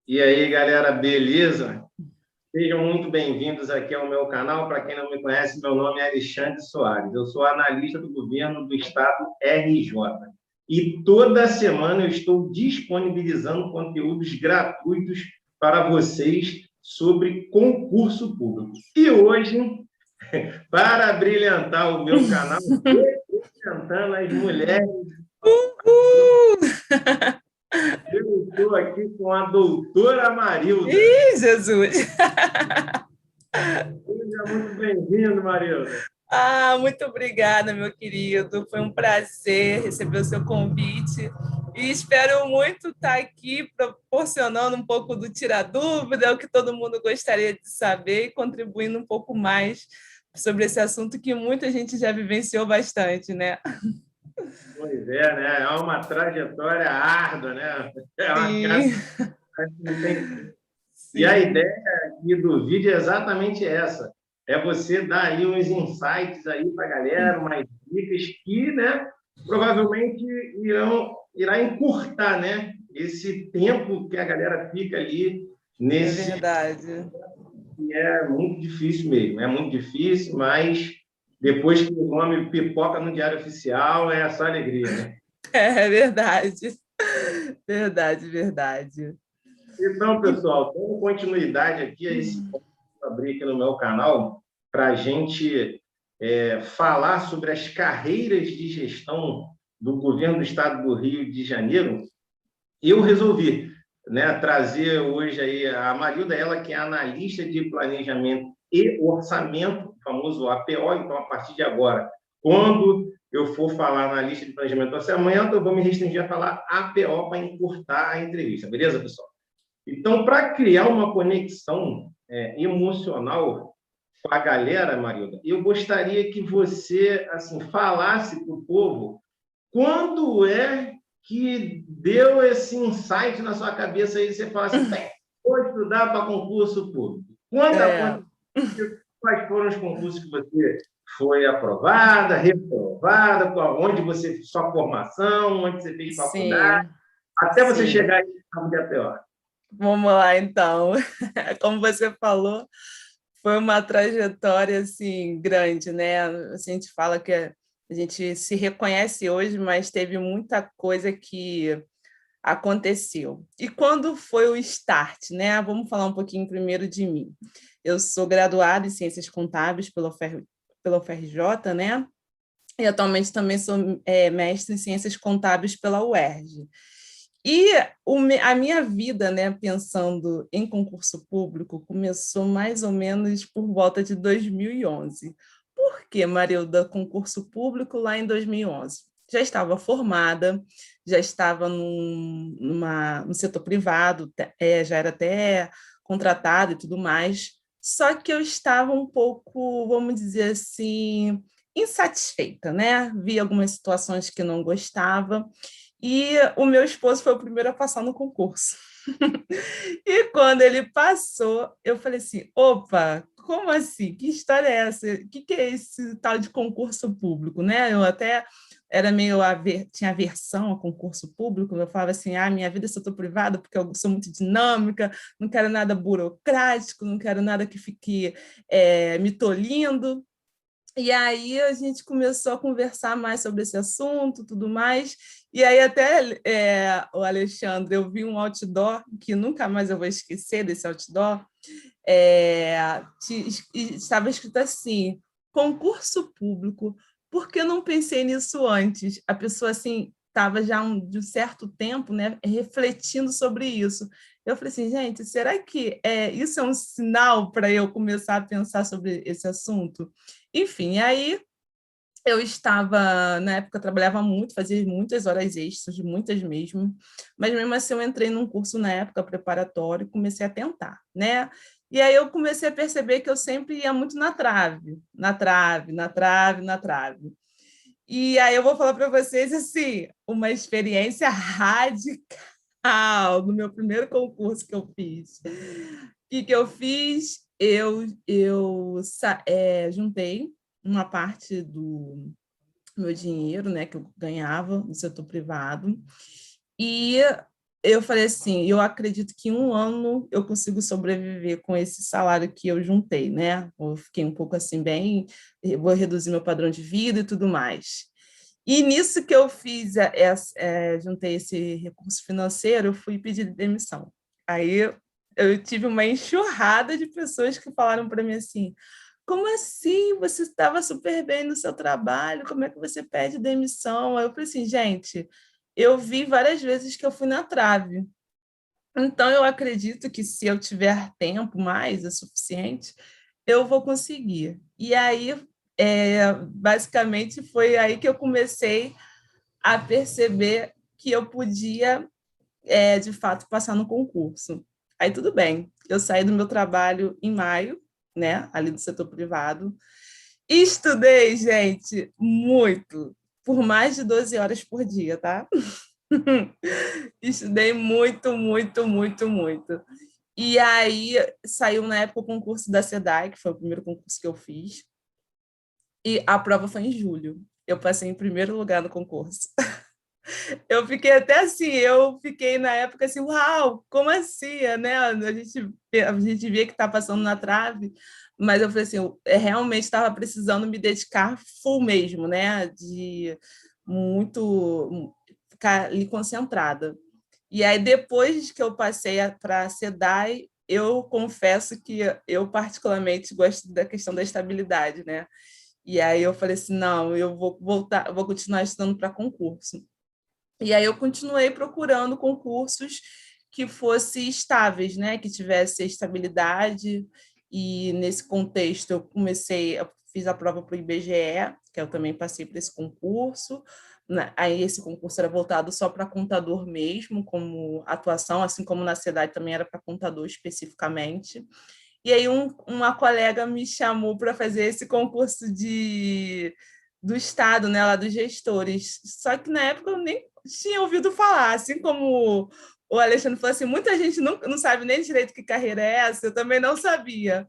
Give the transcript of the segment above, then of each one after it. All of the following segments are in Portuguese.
E aí, galera, beleza? Sejam muito bem-vindos aqui ao meu canal. Para quem não me conhece, meu nome é Alexandre Soares. Eu sou analista do governo do estado RJ. E toda semana eu estou disponibilizando conteúdos gratuitos para vocês sobre concurso público. E hoje, para brilhantar o meu canal, representando as mulheres, Uhul! eu estou aqui com a doutora Marilda. Ih, Jesus! Seja muito bem-vindo, Marilda. Muito obrigada, meu querido. Foi um prazer receber o seu convite e espero muito estar aqui proporcionando um pouco do tirar-dúvida, o que todo mundo gostaria de saber e contribuindo um pouco mais sobre esse assunto que muita gente já vivenciou bastante, né? Pois é, né? É uma trajetória árdua, né? É uma casa Sim, que não tem. E a sim, ideia aqui do vídeo é exatamente essa: é você dar aí uns insights aí para a galera, umas dicas que, né, provavelmente irá encurtar, né, esse tempo que a galera fica ali é nesse verdade. que é muito difícil mesmo, é muito difícil, mas depois que o nome pipoca no Diário Oficial, é só alegria, né? É verdade. Verdade, verdade. Então, E pessoal, dando continuidade aqui a esse ponto que eu abri aqui no meu canal, para a gente falar sobre as carreiras de gestão do governo do estado do Rio de Janeiro, eu resolvi, né, trazer hoje aí a Marilda, ela que é analista de planejamento e orçamento, o famoso APO. Então, a partir de agora, quando eu for falar na lista de planejamento e orçamento, eu vou me restringir a falar APO para encurtar a entrevista, beleza, pessoal? Então, para criar uma conexão emocional com a galera, Marilda, eu gostaria que você assim falasse para o povo quando é que deu esse insight na sua cabeça aí, você fala assim, bem, vou estudar para concurso público. Quando é, aconteceu, quais foram os concursos que você foi aprovada, reprovada, onde você fez sua formação, onde você fez faculdade, sim, até você sim. chegar aí no de APO. Vamos lá, então. Como você falou, foi uma trajetória assim grande, né? A gente fala que a gente se reconhece hoje, mas teve muita coisa que aconteceu. E quando foi o start, né? Vamos falar um pouquinho primeiro de mim. Eu sou graduada em Ciências Contábeis pela UFRJ, né? E atualmente também sou mestre em Ciências Contábeis pela UERJ. E a minha vida, né, pensando em concurso público, começou mais ou menos por volta de 2011. Por que, Marilda, concurso público lá em 2011? Já estava formada, já estava no setor privado, já era até contratada e tudo mais, só que eu estava um pouco, vamos dizer assim, insatisfeita, né? Vi algumas situações que não gostava, e o meu esposo foi o primeiro a passar no concurso. E quando ele passou, eu falei assim: opa, como assim? Que história é essa? O que é esse tal de concurso público? Né? Eu até era meio tinha aversão a concurso público. Eu falava assim: minha vida é setor privado, porque eu sou muito dinâmica, não quero nada burocrático, não quero nada que fique me tolindo. E aí a gente começou a conversar mais sobre esse assunto, tudo mais. E aí até o Alexandre, eu vi um outdoor que nunca mais eu vou esquecer desse outdoor. Estava escrito assim: concurso público. Por que eu não pensei nisso antes? A pessoa assim estava já de um certo tempo, né, refletindo sobre isso. Eu falei assim, gente, será que isso é um sinal para eu começar a pensar sobre esse assunto? Enfim, aí eu estava, na época, eu trabalhava muito, fazia muitas horas extras, muitas mesmo, mas mesmo assim eu entrei num curso na época preparatório e comecei a tentar, né? E aí eu comecei a perceber que eu sempre ia muito na trave, na trave, na trave, na trave. E aí eu vou falar para vocês, assim, uma experiência radical no meu primeiro concurso que eu fiz. O que eu fiz? Eu juntei uma parte do meu dinheiro, né, que eu ganhava no setor privado, e eu falei assim, eu acredito que 1 ano eu consigo sobreviver com esse salário que eu juntei, né? Eu fiquei um pouco assim, bem, vou reduzir meu padrão de vida e tudo mais. E nisso que eu fiz, juntei esse recurso financeiro, eu fui pedir demissão. Aí eu tive uma enxurrada de pessoas que falaram para mim assim, como assim? Você estava super bem no seu trabalho, como é que você pede demissão? Aí eu falei assim, gente, eu vi várias vezes que eu fui na trave. Então, eu acredito que se eu tiver tempo mais, é suficiente, eu vou conseguir. E aí, basicamente, foi aí que eu comecei a perceber que eu podia, de fato, passar no concurso. Aí, tudo bem. Eu saí do meu trabalho em maio, né, ali do setor privado, e estudei, gente, muito, por mais de 12 horas por dia, tá? Estudei muito, muito, muito, muito. E aí saiu na época o concurso da SEDAI, que foi o primeiro concurso que eu fiz, e a prova foi em julho. Eu passei em primeiro lugar no concurso. Eu fiquei até assim, eu fiquei na época assim, uau, como assim, né? A gente vê que está passando na trave, mas eu falei assim, eu realmente estava precisando me dedicar full mesmo, né? De muito ficar ali concentrada. E aí, depois que eu passei para a SEDAI, eu confesso que eu particularmente gosto da questão da estabilidade, né? E aí eu falei assim, não, eu vou voltar, vou continuar estudando para concurso. E aí eu continuei procurando concursos que fossem estáveis, né? Que tivesse estabilidade. E nesse contexto eu fiz a prova para o IBGE, que eu também passei por esse concurso. Aí esse concurso era voltado só para contador mesmo, como atuação, assim como na SEDAI também era para contador especificamente. E aí uma colega me chamou para fazer esse concurso do Estado, né, lá dos gestores. Só que na época eu nem tinha ouvido falar, assim como o Alexandre falou assim, muita gente não sabe nem direito que carreira é essa, eu também não sabia.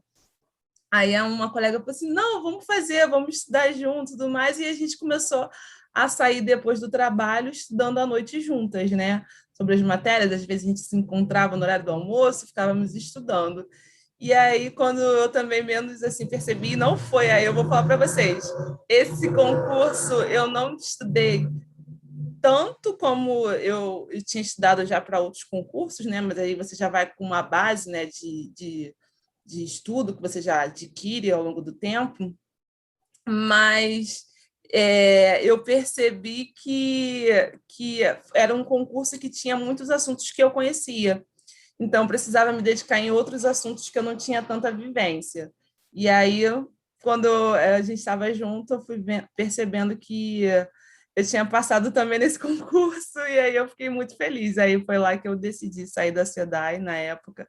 Aí uma colega falou assim, não, vamos fazer, vamos estudar juntos e tudo mais, e a gente começou a sair depois do trabalho, estudando à noite juntas, né? Sobre as matérias, às vezes a gente se encontrava no horário do almoço, ficávamos estudando. E aí, quando eu também menos assim percebi, não foi, aí eu vou falar para vocês, esse concurso eu não estudei tanto como eu tinha estudado já para outros concursos, né? Mas aí você já vai com uma base, né, de estudo que você já adquire ao longo do tempo, mas eu percebi que era um concurso que tinha muitos assuntos que eu conhecia, então precisava me dedicar em outros assuntos que eu não tinha tanta vivência. E aí, quando a gente estava junto, eu fui percebendo que eu tinha passado também nesse concurso, e aí eu fiquei muito feliz. Aí foi lá que eu decidi sair da SEDAI na época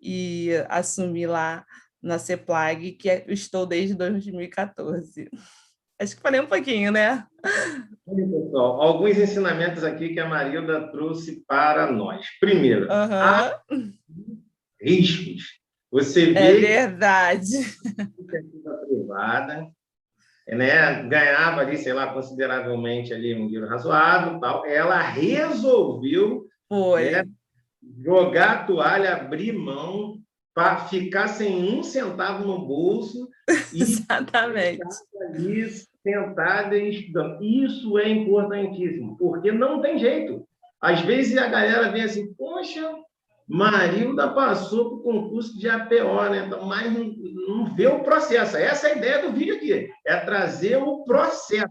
e assumi lá na CEPLAG, que eu estou desde 2014. Acho que falei um pouquinho, né? Olha, pessoal, alguns ensinamentos aqui que a Marilda trouxe para nós. Primeiro, há Uhum. riscos. Você É vê que verdade. a iniciativa privada, né, ganhava ali, sei lá, consideravelmente ali um dinheiro razoável, tal. Ela resolveu, né, Foi. jogar a toalha, abrir mão para ficar sem um centavo no bolso e ficar Exatamente. ali sentada e estudando. Isso é importantíssimo, porque não tem jeito. Às vezes a galera vem assim, poxa, Marilda passou para o concurso de APO, né? Então, mas não vê o processo. Essa é a ideia do vídeo aqui, é trazer o processo.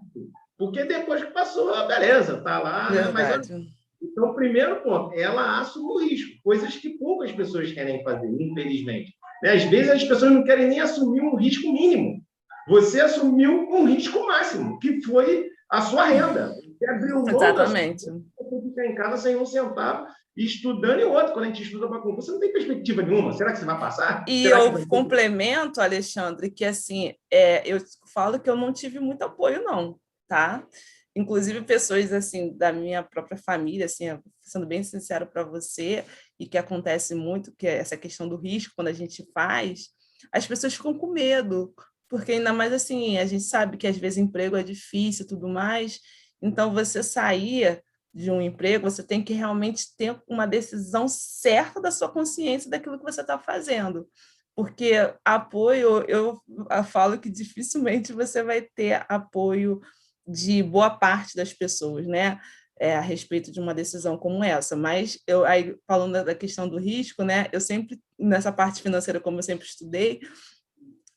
Porque depois que passou, beleza, tá lá, né? Mas olha, Verdade. então, o primeiro ponto, ela assume o risco, coisas que poucas pessoas querem fazer, infelizmente. Né? Às vezes as pessoas não querem nem assumir um risco mínimo. Você assumiu um risco máximo, que foi a sua renda. Você abriu mão da sua Exatamente. renda para ficar em casa sem um centavo, estudando e outro. Quando a gente estuda para concurso, você não tem perspectiva nenhuma. Será que você vai passar? E Será que eu vai ter? complemento, Alexandre, que assim, eu falo que eu não tive muito apoio, não, tá? Inclusive pessoas assim da minha própria família, assim, sendo bem sincero para você, e que acontece muito, que é essa questão do risco quando a gente faz, as pessoas ficam com medo, porque ainda mais assim, a gente sabe que às vezes emprego é difícil e tudo mais, então você sair de um emprego, você tem que realmente ter uma decisão certa da sua consciência daquilo que você está fazendo. Porque apoio, eu falo que dificilmente você vai ter apoio de boa parte das pessoas, né? A respeito de uma decisão como essa. Mas eu aí falando da questão do risco, né? Eu sempre nessa parte financeira, como eu sempre estudei,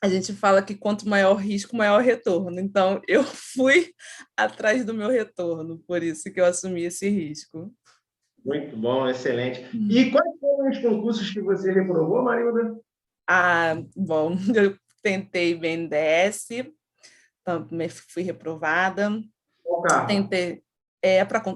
a gente fala que quanto maior o risco, maior o retorno. Então eu fui atrás do meu retorno, por isso que eu assumi esse risco. Muito bom, excelente. E quais foram os concursos que você reprovou, Marilda? Bom, eu tentei BNDES, também fui reprovada. Qual carro? Tentei.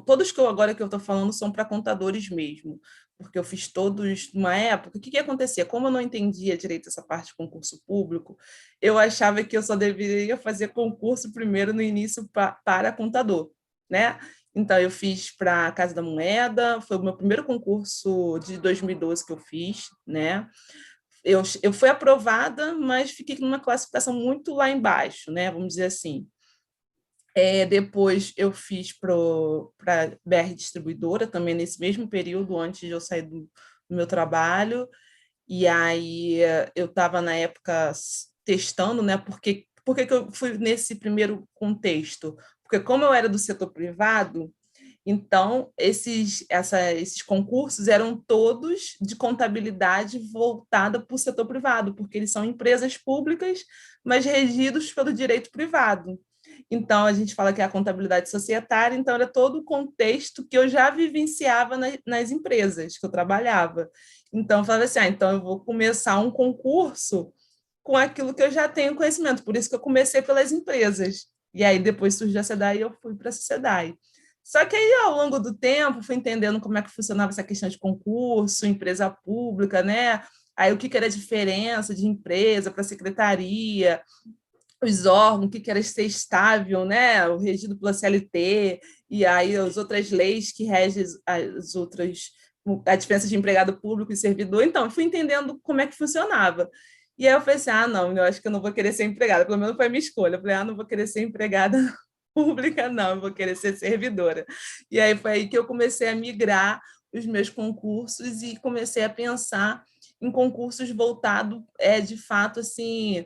Todos que agora que eu estou falando são para contadores mesmo, porque eu fiz todos numa época. O que acontecia? Como eu não entendia direito essa parte de concurso público, eu achava que eu só deveria fazer concurso primeiro no início para contador, né? Então, eu fiz para a Casa da Moeda, foi o meu primeiro concurso de 2012 que eu fiz, né? Eu fui aprovada, mas fiquei numa classificação muito lá embaixo, né? Vamos dizer assim. Depois eu fiz para a BR Distribuidora, também nesse mesmo período, antes de eu sair do meu trabalho. E aí eu estava, na época, testando, né? Por que eu fui nesse primeiro contexto? Porque como eu era do setor privado, então esses concursos eram todos de contabilidade voltada para o setor privado, porque eles são empresas públicas, mas regidos pelo direito privado. Então, a gente fala que é a contabilidade societária, então era todo o contexto que eu já vivenciava nas empresas que eu trabalhava. Então, eu falava assim, então eu vou começar um concurso com aquilo que eu já tenho conhecimento, por isso que eu comecei pelas empresas. E aí, depois surgiu a SEDAI e eu fui para a SEDAI. Só que aí, ao longo do tempo, fui entendendo como é que funcionava essa questão de concurso, empresa pública, né? Aí, o que era a diferença de empresa para secretaria, os órgãos, o que era ser estável, né? O regido pela CLT, e aí as outras leis que regem as outras, a diferença de empregado público e servidor. Então, eu fui entendendo como é que funcionava. E aí eu falei assim, não, eu acho que eu não vou querer ser empregada, pelo menos foi a minha escolha. Eu falei, não vou querer ser empregada pública, não, eu vou querer ser servidora. E aí foi aí que eu comecei a migrar os meus concursos e comecei a pensar em concursos voltados, de fato, assim,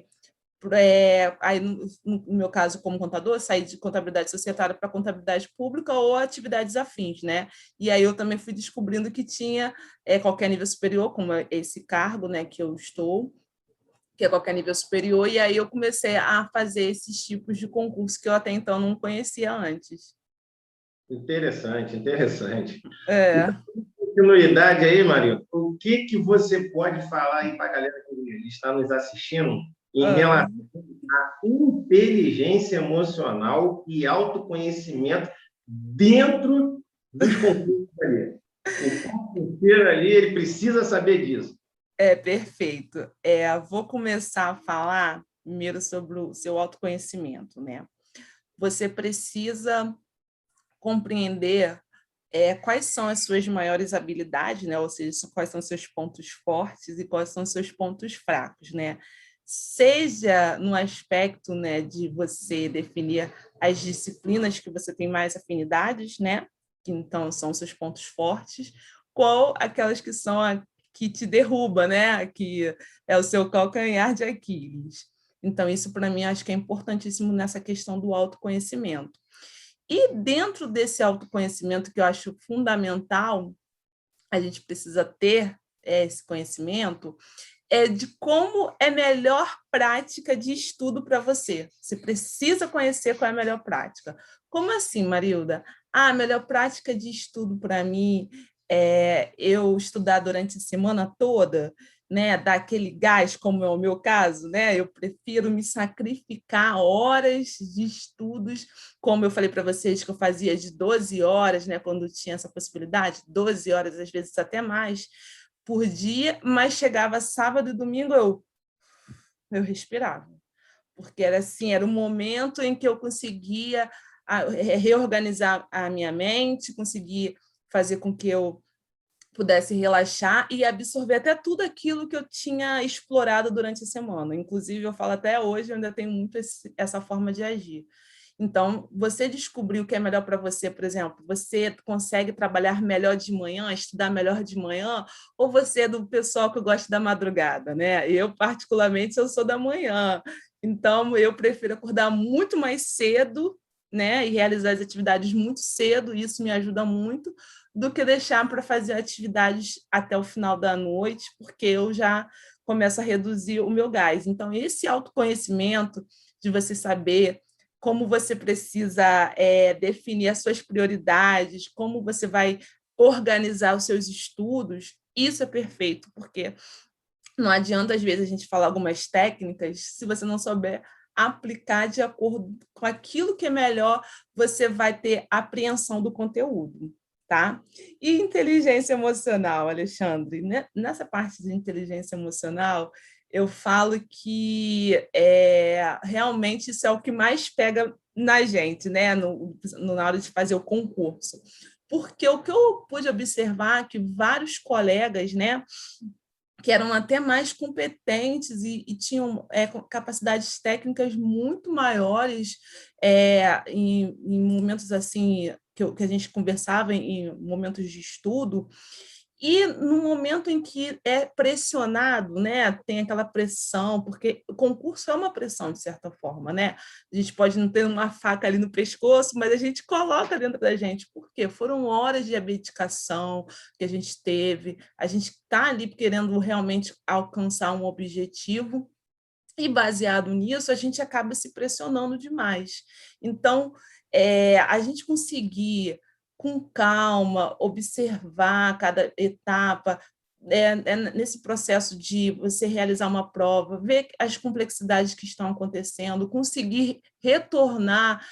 aí no meu caso como contador, saí de contabilidade societária para contabilidade pública ou atividades afins, né? E aí eu também fui descobrindo que tinha qualquer nível superior, como esse cargo, né, que eu estou, que é qualquer nível superior, e aí eu comecei a fazer esses tipos de concurso que eu até então não conhecia antes. Interessante, interessante. E É. para continuidade aí, Marilda, o que você pode falar aí para a galera que está nos assistindo em Ah. relação inteligência emocional e autoconhecimento dentro dos concursos ali. O concurseiro ali, ele precisa saber disso. Perfeito. Vou começar a falar primeiro sobre o seu autoconhecimento, né? Você precisa compreender quais são as suas maiores habilidades, né? Ou seja, quais são os seus pontos fortes e quais são os seus pontos fracos, né? Seja no aspecto, né, de você definir as disciplinas que você tem mais afinidades, né? Que então são os seus pontos fortes, qual aquelas que são que te derruba, né? Que é o seu calcanhar de Aquiles. Então, isso para mim acho que é importantíssimo nessa questão do autoconhecimento. E dentro desse autoconhecimento, que eu acho fundamental, a gente precisa ter esse conhecimento, de como é a melhor prática de estudo para você. Você precisa conhecer qual é a melhor prática. Como assim, Marilda? A melhor prática de estudo para mim é eu estudar durante a semana toda, né, dar aquele gás, como é o meu caso, né? Eu prefiro me sacrificar horas de estudos, como eu falei para vocês que eu fazia de 12 horas, né, quando tinha essa possibilidade, 12 horas, às vezes até mais, por dia, mas chegava sábado e domingo eu respirava, porque era assim, era um momento em que eu conseguia reorganizar a minha mente, conseguir fazer com que eu pudesse relaxar e absorver até tudo aquilo que eu tinha explorado durante a semana. Inclusive, eu falo até hoje, eu ainda tenho muito essa forma de agir. Então, você descobriu o que é melhor para você, por exemplo, você consegue trabalhar melhor de manhã, estudar melhor de manhã, ou você é do pessoal que gosta da madrugada, né? Eu, particularmente, eu sou da manhã. Então, eu prefiro acordar muito mais cedo, né, e realizar as atividades muito cedo, isso me ajuda muito, do que deixar para fazer atividades até o final da noite, porque eu já começo a reduzir o meu gás. Então, esse autoconhecimento de você saber como você precisa definir as suas prioridades, como você vai organizar os seus estudos, isso é perfeito, porque não adianta, às vezes, a gente falar algumas técnicas, se você não souber aplicar de acordo com aquilo que é melhor, você vai ter apreensão do conteúdo, tá? E inteligência emocional, Alexandre, né? Nessa parte de inteligência emocional, eu falo que realmente isso é o que mais pega na gente, né? Na hora de fazer o concurso. Porque o que eu pude observar é que vários colegas, né, que eram até mais competentes e tinham capacidades técnicas muito maiores em momentos assim que a gente conversava em momentos de estudo, e no momento em que é pressionado, né, tem aquela pressão, porque o concurso é uma pressão, de certa forma, né? A gente pode não ter uma faca ali no pescoço, mas a gente coloca dentro da gente. Por quê? Foram horas de abdicação que a gente teve, a gente está ali querendo realmente alcançar um objetivo, e baseado nisso, a gente acaba se pressionando demais. Então, a gente conseguir com calma, observar cada etapa, nesse processo de você realizar uma prova, ver as complexidades que estão acontecendo, conseguir retornar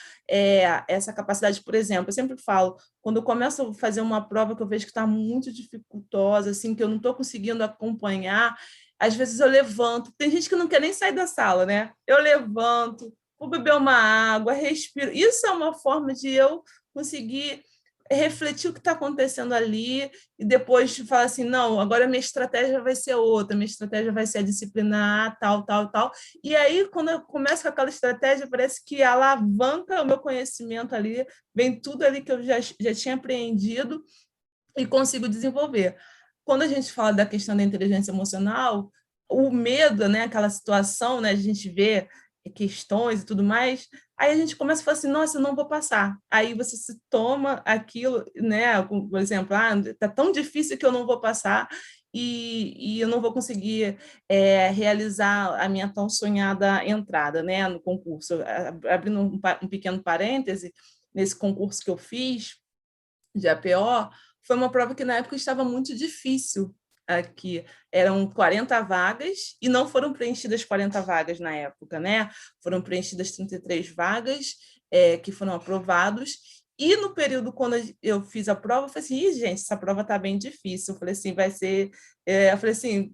essa capacidade. Por exemplo, eu sempre falo, quando eu começo a fazer uma prova que eu vejo que está muito dificultosa, assim, que eu não estou conseguindo acompanhar, às vezes eu levanto, tem gente que não quer nem sair da sala, né? Eu levanto, vou beber uma água, respiro. Isso é uma forma de eu conseguir refletir o que está acontecendo ali e depois falar assim, não, agora minha estratégia vai ser outra, minha estratégia vai ser a disciplina A, tal, tal, tal. E aí, quando eu começo com aquela estratégia, parece que alavanca o meu conhecimento ali, vem tudo ali que eu já tinha aprendido e consigo desenvolver. Quando a gente fala da questão da inteligência emocional, o medo, né, aquela situação, né, a gente vê questões e tudo mais, aí a gente começa a falar assim, nossa, eu não vou passar. Aí você se toma aquilo, né, por exemplo, tá tão difícil que eu não vou passar e eu não vou conseguir realizar a minha tão sonhada entrada, né, no concurso. Abrindo um pequeno parêntese, nesse concurso que eu fiz, de APO, foi uma prova que na época estava muito difícil aqui. Eram 40 vagas e não foram preenchidas 40 vagas na época, né? Foram preenchidas 33 vagas que foram aprovados. E no período, quando eu fiz a prova, eu falei assim, gente, essa prova está bem difícil. Eu falei assim, vai ser... eu falei assim,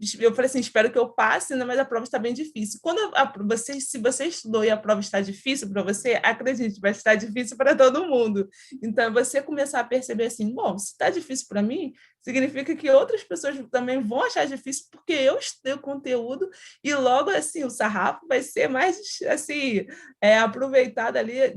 espero que eu passe, né, mas a prova está bem difícil. Se você estudou e a prova está difícil para você, acredite, vai estar difícil para todo mundo. Então, você começar a perceber assim, bom, se está difícil para mim, significa que outras pessoas também vão achar difícil porque eu estudei o conteúdo e logo, assim, o sarrafo vai ser mais, assim, aproveitado ali,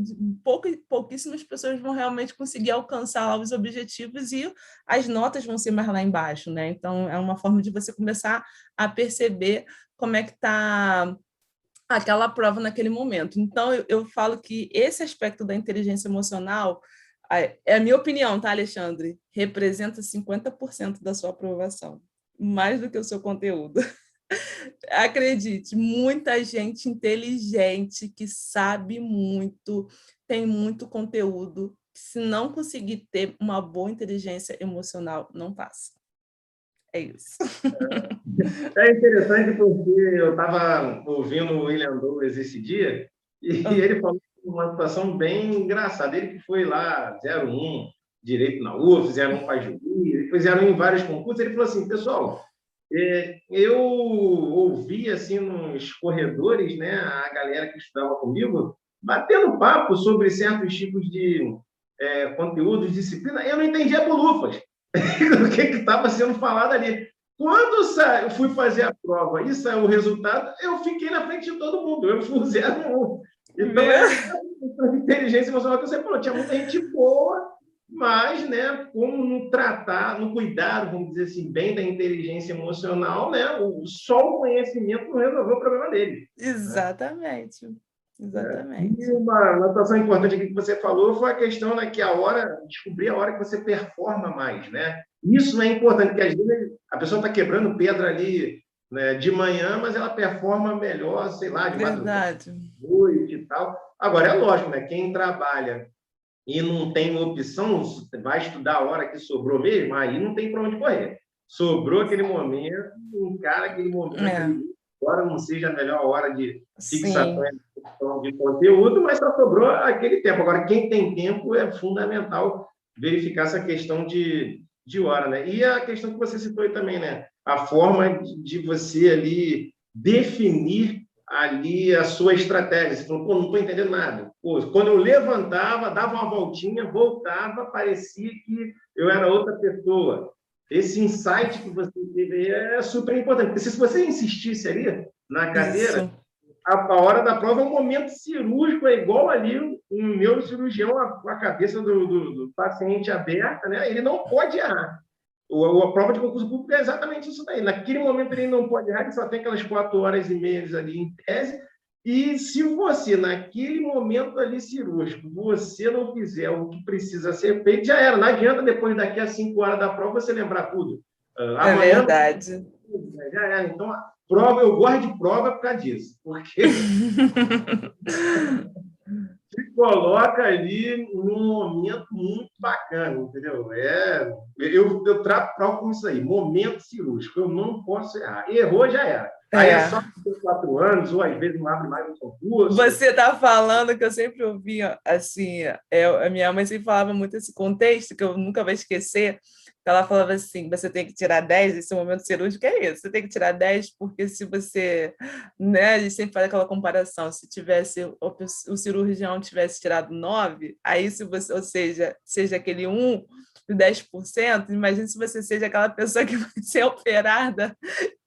pouquíssimas pessoas vão realmente conseguir alcançar lá os objetivos e as notas vão ser mais lá embaixo, né? Então, é uma forma de você começar a perceber como é que está aquela prova naquele momento. Então, eu falo que esse aspecto da inteligência emocional, é a minha opinião, tá, Alexandre? Representa 50% da sua aprovação, mais do que o seu conteúdo. Acredite, muita gente inteligente que sabe muito, tem muito conteúdo, que se não conseguir ter uma boa inteligência emocional, não passa. É isso. É interessante porque eu estava ouvindo o William Douglas esse dia e ele falou uma situação bem engraçada. Ele que foi lá 01, Direito na UF, 01 para juiz, depois 01 em vários concursos, ele falou assim, pessoal, eu ouvi assim nos corredores, né, a galera que estudava comigo batendo papo sobre certos tipos de conteúdos, disciplina, eu não entendia bolufas do que estava sendo falado ali. Quando eu fui fazer a prova e saiu o resultado, eu fiquei na frente de todo mundo, eu fui 01. Então, a inteligência emocional que você falou, tinha muita gente boa, mas, né, como não tratar, não cuidar, vamos dizer assim, bem da inteligência emocional, né, só o conhecimento não resolveu o problema dele. Exatamente. Né? Exatamente. E uma situação importante aqui que você falou foi a questão, né, que descobrir a hora que você performa mais, né? Isso é importante, porque às vezes a pessoa está quebrando pedra ali, né, de manhã, mas ela performa melhor, sei lá, de madrugada, Verdade. de noite e tal. Agora, é lógico, né? Quem trabalha e não tem opção, vai estudar a hora que sobrou mesmo, aí não tem para onde correr. Sobrou aquele momento, encara aquele momento É, ali, agora não seja a melhor hora de fixação sim. de conteúdo, mas só sobrou aquele tempo. Agora, quem tem tempo, é fundamental verificar essa questão de hora, né? E a questão que você citou aí também, né? A forma de você ali definir ali a sua estratégia. Você falou, pô, não estou entendendo nada. Pô, quando eu levantava, dava uma voltinha, voltava, parecia que eu era outra pessoa. Esse insight que você teve aí é super importante, porque se você insistisse ali na cadeira, Isso. a hora da prova é um momento cirúrgico, é igual ali um neurocirurgião com a cabeça do paciente aberta, né? Ele não pode errar. A prova de concurso público é exatamente isso daí. Naquele momento ele não pode errar, ele só tem aquelas 4 horas e meia ali em tese. E se você, naquele momento ali cirúrgico, você não fizer o que precisa ser feito, já era. Não adianta depois, daqui a 5 horas da prova, você lembrar tudo. É Amanhã, verdade. já era. Então, prova, eu gosto de prova por causa disso. Porque se coloca ali num momento muito bacana, entendeu? Eu trato prova com isso aí, momento cirúrgico, eu não posso errar. Errou, já era. Aí é É. só ter 4 anos, ou às vezes não abre mais um concurso. Você está falando que eu sempre ouvia, assim, a minha mãe sempre falava muito esse contexto, que eu nunca vou esquecer, que ela falava assim, você tem que tirar 10, esse momento cirúrgico é isso, você tem que tirar 10 porque se você, né, a gente sempre faz aquela comparação, se tivesse, o cirurgião tivesse tirado 9, aí se você, ou seja aquele 1, de 10%, imagine se você seja aquela pessoa que vai ser operada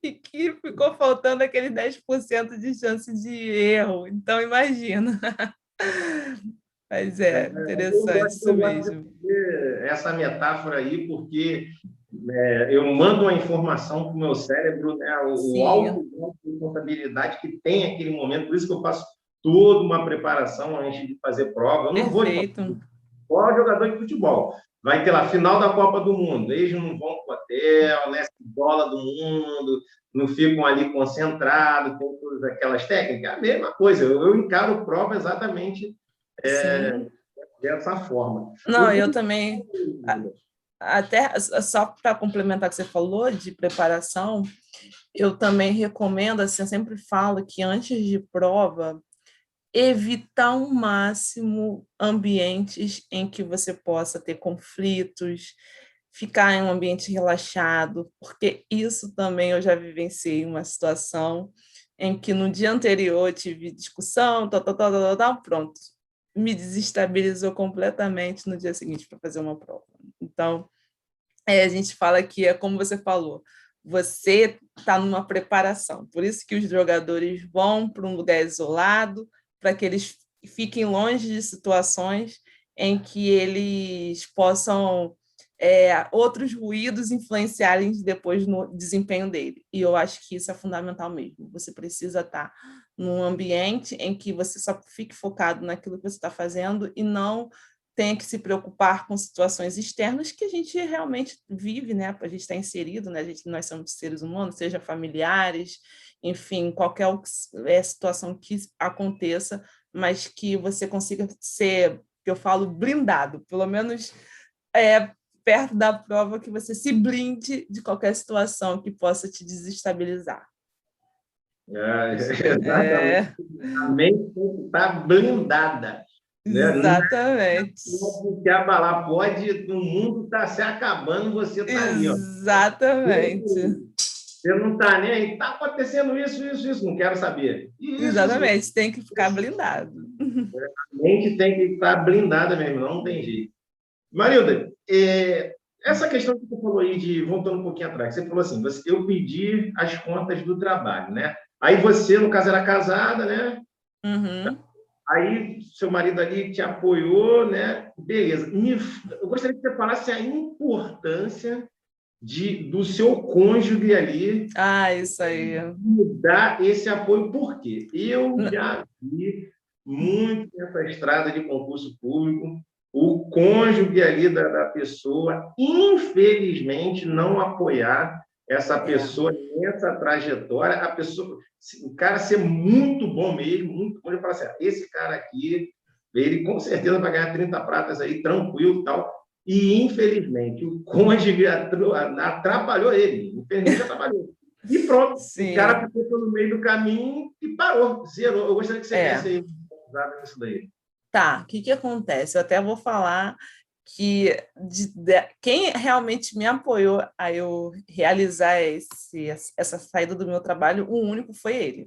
e que ficou faltando aquele 10% de chance de erro. Então, imagina. Mas é interessante isso Eu gosto de mesmo. fazer essa metáfora aí, porque eu mando uma informação para o meu cérebro, né, o Sim, alto grau de responsabilidade que tem aquele momento, por isso que eu faço toda uma preparação antes de fazer prova. Eu não vou de perfeito. igual jogador de futebol. Vai ter lá final da Copa do Mundo. Eles não vão para o hotel, né? Bola do mundo, não ficam ali concentrados, com todas aquelas técnicas. A mesma coisa. Eu encaro prova exatamente Sim. dessa forma. Não, eu também. Até só para complementar o que você falou de preparação, eu também recomendo, assim, eu sempre falo que antes de prova, evitar ao máximo ambientes em que você possa ter conflitos, ficar em um ambiente relaxado, porque isso também eu já vivenciei uma situação em que no dia anterior eu tive discussão, pronto, me desestabilizou completamente no dia seguinte para fazer uma prova. Então, a gente fala que é como você falou, você está numa preparação. Por isso que os jogadores vão para um lugar isolado, para que eles fiquem longe de situações em que eles possam outros ruídos influenciarem depois no desempenho dele. E eu acho que isso é fundamental mesmo. Você precisa estar num ambiente em que você só fique focado naquilo que você está fazendo e não tenha que se preocupar com situações externas que a gente realmente vive, né? A gente está inserido, né? Nós somos seres humanos, seja familiares, enfim, qualquer situação que aconteça, mas que você consiga ser, que eu falo, blindado, pelo menos perto da prova, que você se blinde de qualquer situação que possa te desestabilizar. Exatamente. A mente tem que estar blindada. Né? Exatamente. Não pode abalar, pode, o mundo está se acabando, você está ali. Ó. Exatamente. Você não está nem aí, está acontecendo isso, não quero saber. Isso, Exatamente, tem que ficar blindado. a mente tem que estar blindada mesmo, não tem jeito. Marilda, essa questão que você falou aí, voltando um pouquinho atrás, você falou assim, eu pedi as contas do trabalho, né? Aí você, no caso, era casada, né? Uhum. Aí, seu marido ali te apoiou, né? Beleza. Eu gostaria que você falasse a importância do seu cônjuge ali Ah, isso aí. dar esse apoio. Por quê? Eu já vi muito nessa estrada de concurso público o cônjuge ali da pessoa, infelizmente, não apoiar essa pessoa nessa trajetória, o cara ser muito bom mesmo, muito bom, eu falo assim, esse cara aqui, ele com certeza vai ganhar 30 pratas aí, tranquilo e tal, e infelizmente o cônjuge atrapalhou ele, infelizmente atrapalhou. E pronto, o Sim. cara ficou pelo meio do caminho e parou, zerou. Eu gostaria que você desse aí um nisso daí. Tá, o que que acontece? Eu até vou falar que quem realmente me apoiou a eu realizar essa saída do meu trabalho, o único foi ele.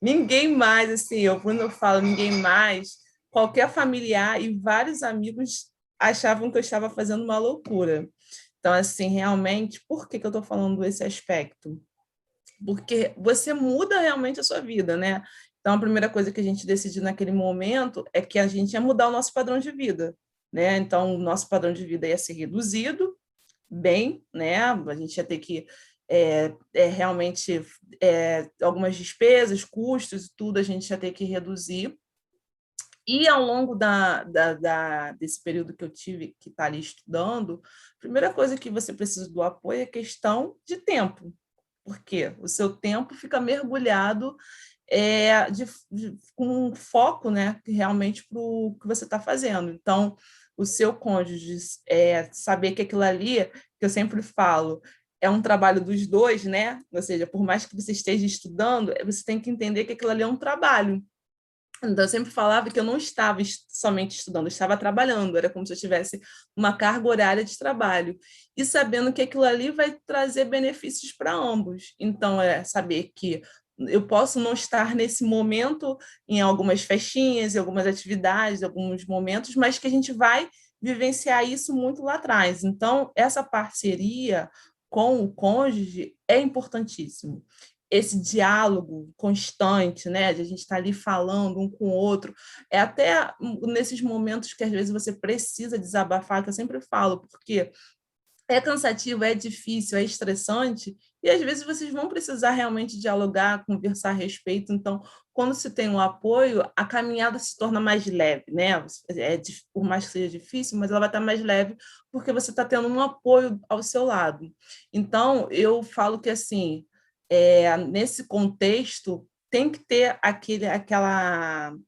Ninguém mais, assim, quando eu falo ninguém mais, qualquer familiar e vários amigos achavam que eu estava fazendo uma loucura. Então, assim, realmente, por que que eu estou falando esse aspecto? Porque você muda realmente a sua vida, né? Então, a primeira coisa que a gente decidiu naquele momento é que a gente ia mudar o nosso padrão de vida, né? Então, o nosso padrão de vida ia ser reduzido, bem, né? A gente ia ter que realmente algumas despesas, custos e tudo a gente ia ter que reduzir. E ao longo desse período que eu tive que estar ali estudando, a primeira coisa que você precisa do apoio é questão de tempo, porque o seu tempo fica mergulhado com foco, né, realmente para o que você está fazendo. Então, o seu cônjuge saber que aquilo ali, que eu sempre falo, é um trabalho dos dois, né? Ou seja, por mais que você esteja estudando, você tem que entender que aquilo ali é um trabalho. Então, eu sempre falava que eu não estava somente estudando, eu estava trabalhando, era como se eu tivesse uma carga horária de trabalho, e sabendo que aquilo ali vai trazer benefícios para ambos. Então, é saber que eu posso não estar nesse momento em algumas festinhas, em algumas atividades, em alguns momentos, mas que a gente vai vivenciar isso muito lá atrás. Então, essa parceria com o cônjuge é importantíssimo, esse diálogo constante, né? De a gente estar ali falando um com o outro, é até nesses momentos que às vezes você precisa desabafar, que eu sempre falo, porque é cansativo, é difícil, é estressante, e às vezes vocês vão precisar realmente dialogar, conversar a respeito. Então, quando se tem um apoio, a caminhada se torna mais leve, né? Por mais que seja difícil, mas ela vai estar mais leve porque você está tendo um apoio ao seu lado. Então, eu falo que assim, nesse contexto tem que ter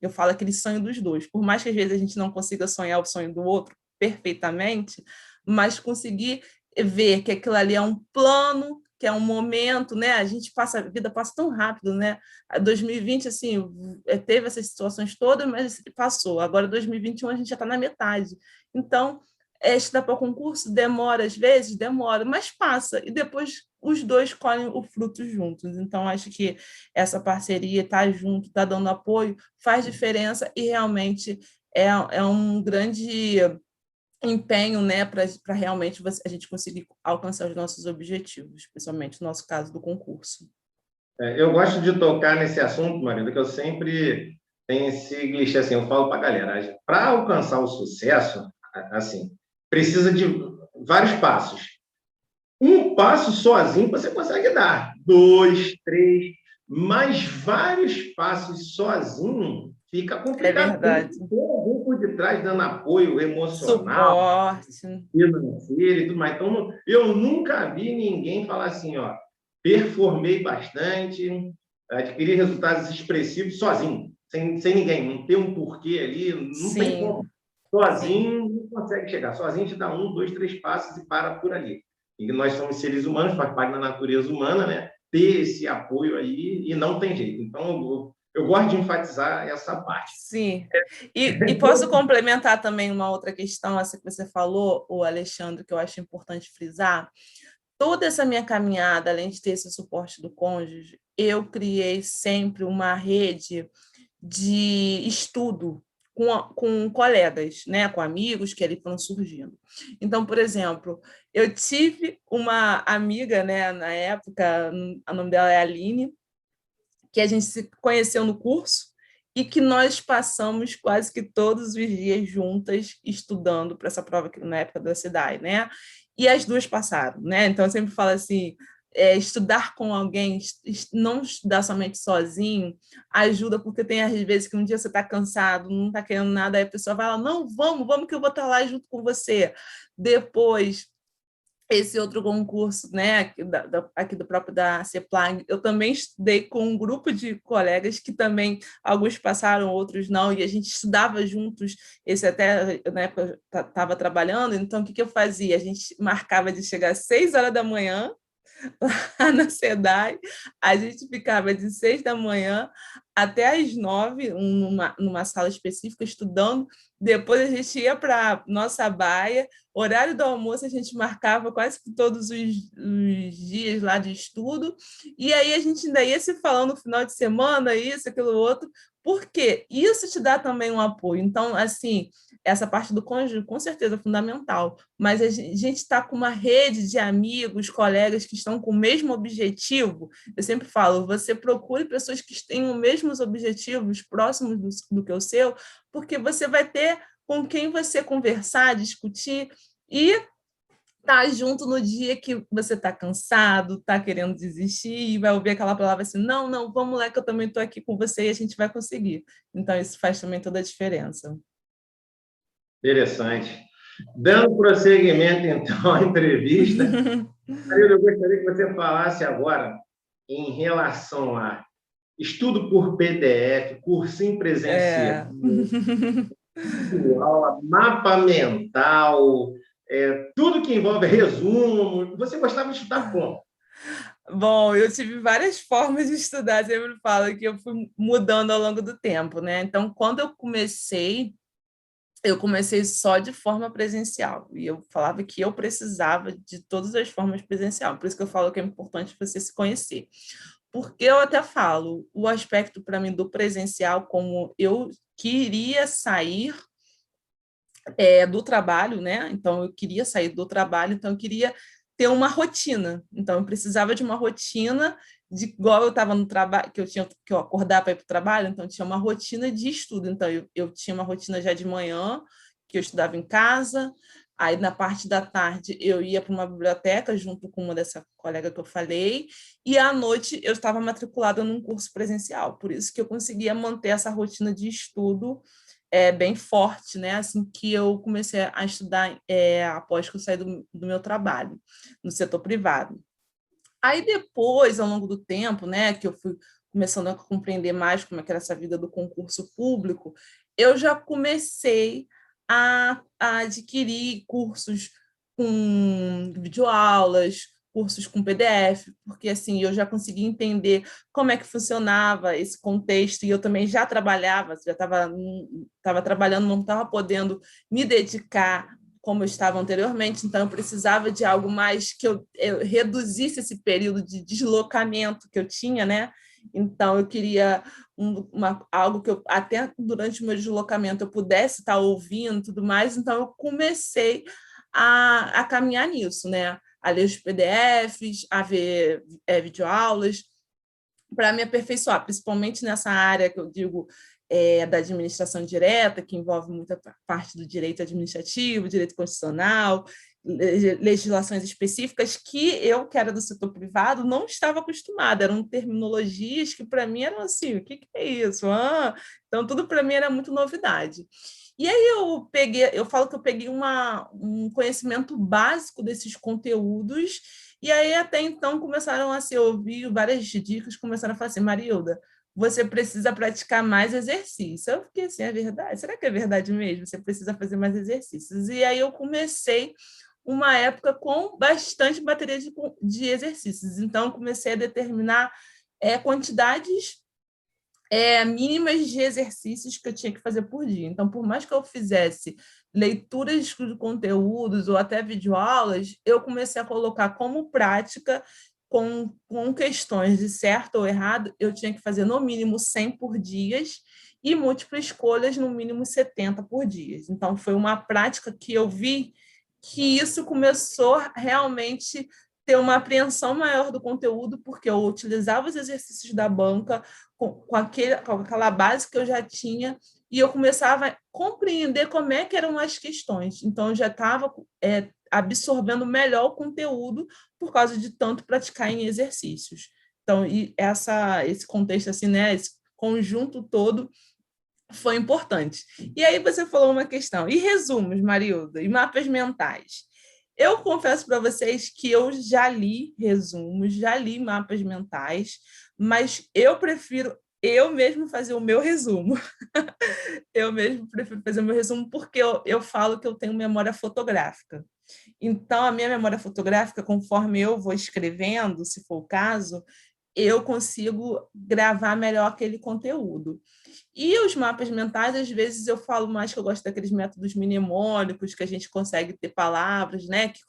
eu falo aquele sonho dos dois. Por mais que às vezes a gente não consiga sonhar o sonho do outro perfeitamente, mas conseguir ver que aquilo ali é um plano, que é um momento, né? A vida passa tão rápido, né? 2020, assim, teve essas situações todas, mas passou. Agora, 2021, a gente já está na metade. Então, estudar para o concurso demora, às vezes, demora, mas passa. E depois os dois colhem o fruto juntos. Então, acho que essa parceria, estar junto, estar dando apoio, faz diferença e realmente é um grande empenho, né, para realmente a gente conseguir alcançar os nossos objetivos, especialmente no nosso caso do concurso. Eu gosto de tocar nesse assunto, Marina, que eu sempre tenho esse clichê assim, eu falo para a galera, para alcançar o sucesso, assim, precisa de vários passos. Um passo sozinho você consegue dar, dois, três, mas vários passos sozinho fica É complicado. Tem verdade. que ter alguém por detrás dando apoio emocional, Suporte. financeiro e tudo mais. Então, eu nunca vi ninguém falar assim, ó, performei bastante, adquiri resultados expressivos sozinho, sem ninguém, não tem um porquê ali, não tem Sim, como. sim. Sozinho não consegue chegar, sozinho te dá um, dois, três passos e para por ali. E nós somos seres humanos, faz parte da natureza humana, né? Ter esse apoio aí e não tem jeito. Então, eu gosto de enfatizar essa parte. Sim. E posso complementar também uma outra questão, essa que você falou, o Alexandre, que eu acho importante frisar. Toda essa minha caminhada, além de ter esse suporte do cônjuge, eu criei sempre uma rede de estudo com colegas, né, com amigos que ali foram surgindo. Então, por exemplo, eu tive uma amiga, né, na época, o nome dela é Aline, que a gente se conheceu no curso, e que nós passamos quase que todos os dias juntas estudando para essa prova na época da cidade, né? E as duas passaram, né? Então eu sempre falo assim, estudar com alguém, não estudar somente sozinho, ajuda, porque tem às vezes que um dia você está cansado, não está querendo nada, aí a pessoa vai lá, não, vamos que eu vou estar lá junto com você. Depois esse outro concurso, né, aqui do próprio da CEPLAG, eu também estudei com um grupo de colegas que também, alguns passaram, outros não, e a gente estudava juntos, esse até, na época, eu estava trabalhando, então o que eu fazia? A gente marcava de chegar às 6 horas da manhã, lá na SEDAI, a gente ficava de 6 da manhã até às 9, numa sala específica, estudando. Depois a gente ia para nossa baia, horário do almoço a gente marcava quase que todos os dias lá de estudo, e aí a gente ainda ia se falando no final de semana, isso, aquilo, outro, porque isso te dá também um apoio. Então, assim, essa parte do cônjuge, com certeza, é fundamental, mas a gente está com uma rede de amigos, colegas que estão com o mesmo objetivo. Eu sempre falo, você procure pessoas que tenham os mesmos objetivos próximos do que o seu, porque você vai ter com quem você conversar, discutir e estar junto no dia que você está cansado, está querendo desistir e vai ouvir aquela palavra assim, não, vamos lá que eu também estou aqui com você e a gente vai conseguir. Então, isso faz também toda a diferença. Interessante. Dando prosseguimento, então, à entrevista, eu gostaria que você falasse agora em relação a estudo por PDF, cursinho presencial, aula, mapa mental, tudo que envolve resumo. Você gostava de estudar como? Bom, eu tive várias formas de estudar, sempre falo que eu fui mudando ao longo do tempo, né? Então, quando eu comecei só de forma presencial, e eu falava que eu precisava de todas as formas presencial, por isso que eu falo que é importante você se conhecer. Porque eu até falo, o aspecto para mim do presencial, como eu queria sair do trabalho, né? Então eu queria sair do trabalho, então eu queria ter uma rotina. Então eu precisava de uma rotina de igual eu estava no trabalho, que eu acordar para ir para o trabalho, então eu tinha uma rotina de estudo. Então eu tinha uma rotina já de manhã, que eu estudava em casa. Aí, na parte da tarde, eu ia para uma biblioteca junto com uma dessa colega que eu falei, e à noite eu estava matriculada num curso presencial. Por isso que eu conseguia manter essa rotina de estudo bem forte, né? Assim que eu comecei a estudar após que eu saí do meu trabalho no setor privado. Aí depois, ao longo do tempo, né, que eu fui começando a compreender mais como é que era essa vida do concurso público, eu já comecei a adquirir cursos com videoaulas, cursos com PDF, porque assim eu já conseguia entender como é que funcionava esse contexto e eu também já trabalhava, já estava trabalhando, não estava podendo me dedicar como eu estava anteriormente, então eu precisava de algo mais que eu reduzisse esse período de deslocamento que eu tinha, né? Então eu queria algo que eu até durante o meu deslocamento eu pudesse estar ouvindo e tudo mais, então eu comecei a caminhar nisso, né? A ler os PDFs, a ver videoaulas, para me aperfeiçoar, principalmente nessa área que eu digo da administração direta, que envolve muita parte do direito administrativo, direito constitucional, legislações específicas que eu, que era do setor privado, não estava acostumada. Eram terminologias que, para mim, eram assim, o que é isso? Então, tudo para mim era muito novidade. E aí eu falo que eu peguei um conhecimento básico desses conteúdos, e aí até então começaram a se ouvir várias dicas, começaram a falar assim, Marilda, você precisa praticar mais exercício. Eu fiquei assim, é verdade? Será que é verdade mesmo? Você precisa fazer mais exercícios. E aí eu comecei uma época com bastante bateria de exercícios. Então, eu comecei a determinar quantidades mínimas de exercícios que eu tinha que fazer por dia. Então, por mais que eu fizesse leituras de conteúdos ou até videoaulas, eu comecei a colocar como prática com questões de certo ou errado, eu tinha que fazer no mínimo 100 por dia e múltiplas escolhas no mínimo 70 por dia. Então, foi uma prática que eu vi que isso começou realmente ter uma apreensão maior do conteúdo, porque eu utilizava os exercícios da banca com aquela base que eu já tinha, e eu começava a compreender como é que eram as questões. Então, eu já estava absorvendo melhor o conteúdo por causa de tanto praticar em exercícios. Então, esse contexto, assim, né, esse conjunto todo foi importante. E aí você falou uma questão. E resumos, Marilda? E mapas mentais? Eu confesso para vocês que eu já li resumos, já li mapas mentais, mas eu prefiro eu mesmo fazer o meu resumo. Eu mesmo prefiro fazer o meu resumo porque eu falo que eu tenho memória fotográfica. Então, a minha memória fotográfica, conforme eu vou escrevendo, se for o caso, eu consigo gravar melhor aquele conteúdo. E os mapas mentais, às vezes eu falo mais que eu gosto daqueles métodos mnemônicos, que a gente consegue ter palavras, né, que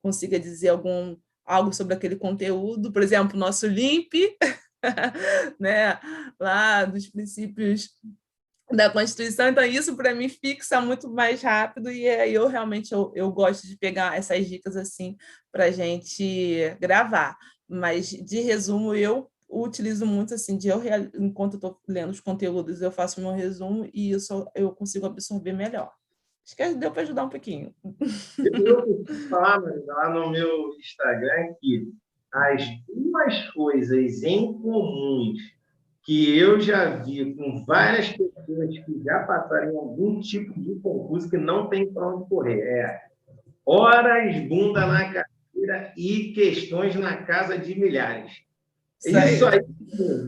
consiga dizer algo sobre aquele conteúdo. Por exemplo, o nosso LIMP, né, lá dos princípios da Constituição. Então, isso para mim fixa muito mais rápido, e aí eu realmente eu gosto de pegar essas dicas assim para a gente gravar. Mas, de resumo, eu utilizo muito assim, enquanto eu estou lendo os conteúdos, eu faço o meu resumo e isso eu consigo absorver melhor. Acho que deu para ajudar um pouquinho. Eu preciso falar, mas lá no meu Instagram, que as duas coisas em comum que eu já vi com várias pessoas que já passaram em algum tipo de concurso que não tem para onde correr. Horas, bunda na carteira e questões na casa de milhares. Isso aí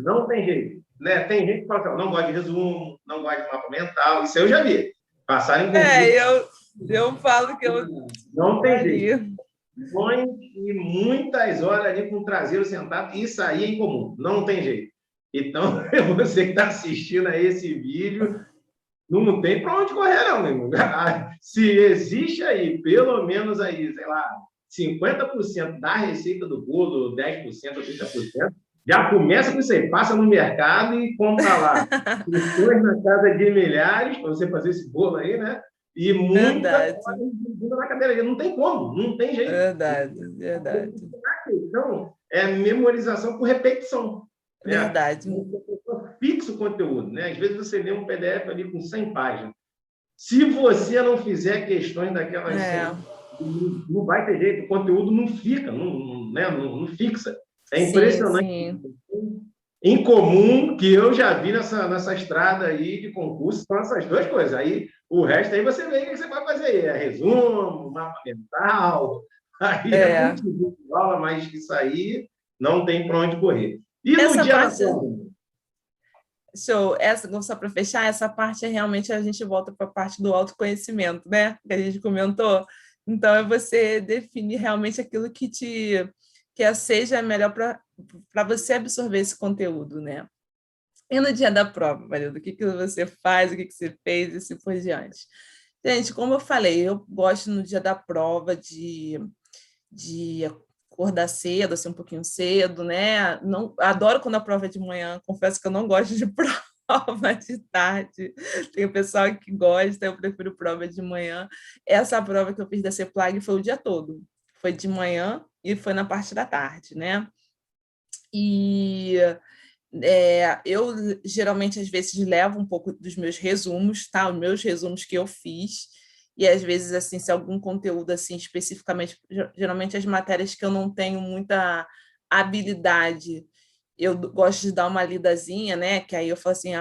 não tem jeito. Né? Tem gente que fala assim, não gosta de resumo, não gosta de mapa mental. Isso aí eu já vi. Passaram em concurso. Eu falo que eu não tem jeito. Põe e muitas horas ali com o traseiro sentado, isso aí é incomum, não tem jeito. Então, você que está assistindo a esse vídeo, não tem para onde correr, não, meu irmão. Se existe aí, pelo menos aí, sei lá, 50% da receita do bolo, 10% ou 30%, já começa com isso aí, passa no mercado e compra lá. Questões na casa de milhares, para você fazer esse bolo aí, né? E muita coisa na cadeira. Não tem como, não tem jeito. Verdade. Então, é memorização por repetição. Verdade. Né? Fixa o conteúdo. Né? Às vezes você lê um PDF ali com 100 páginas. Se você não fizer questões daquelas 100, não vai ter jeito. O conteúdo não fica, não fixa. É impressionante. Sim. Incomum que eu já vi nessa estrada aí de concurso são essas duas coisas. Aí o resto aí você vê o que você vai fazer aí. É resumo, mapa mental, aí é muito aula, mas isso aí não tem para onde correr. E no dia da prova? Show. Só para fechar, essa parte é realmente a gente volta para a parte do autoconhecimento, né? Que a gente comentou. Então, é você definir realmente aquilo que seja melhor para você absorver esse conteúdo, né? E no dia da prova, Marilda, o que você faz, o que você fez e assim por diante? Gente, como eu falei, eu gosto no dia da prova de acordar cedo, assim, um pouquinho cedo, né? Não, adoro quando a prova é de manhã, confesso que eu não gosto de prova de tarde. Tem o pessoal que gosta, eu prefiro prova de manhã. Essa prova que eu fiz da CEPLAG foi o dia todo. Foi de manhã e foi na parte da tarde, né? E eu geralmente, às vezes, levo um pouco dos meus resumos, tá? Os meus resumos que eu fiz. E às vezes, assim, se algum conteúdo assim especificamente, geralmente as matérias que eu não tenho muita habilidade, eu gosto de dar uma lidazinha, né? Que aí eu falo assim,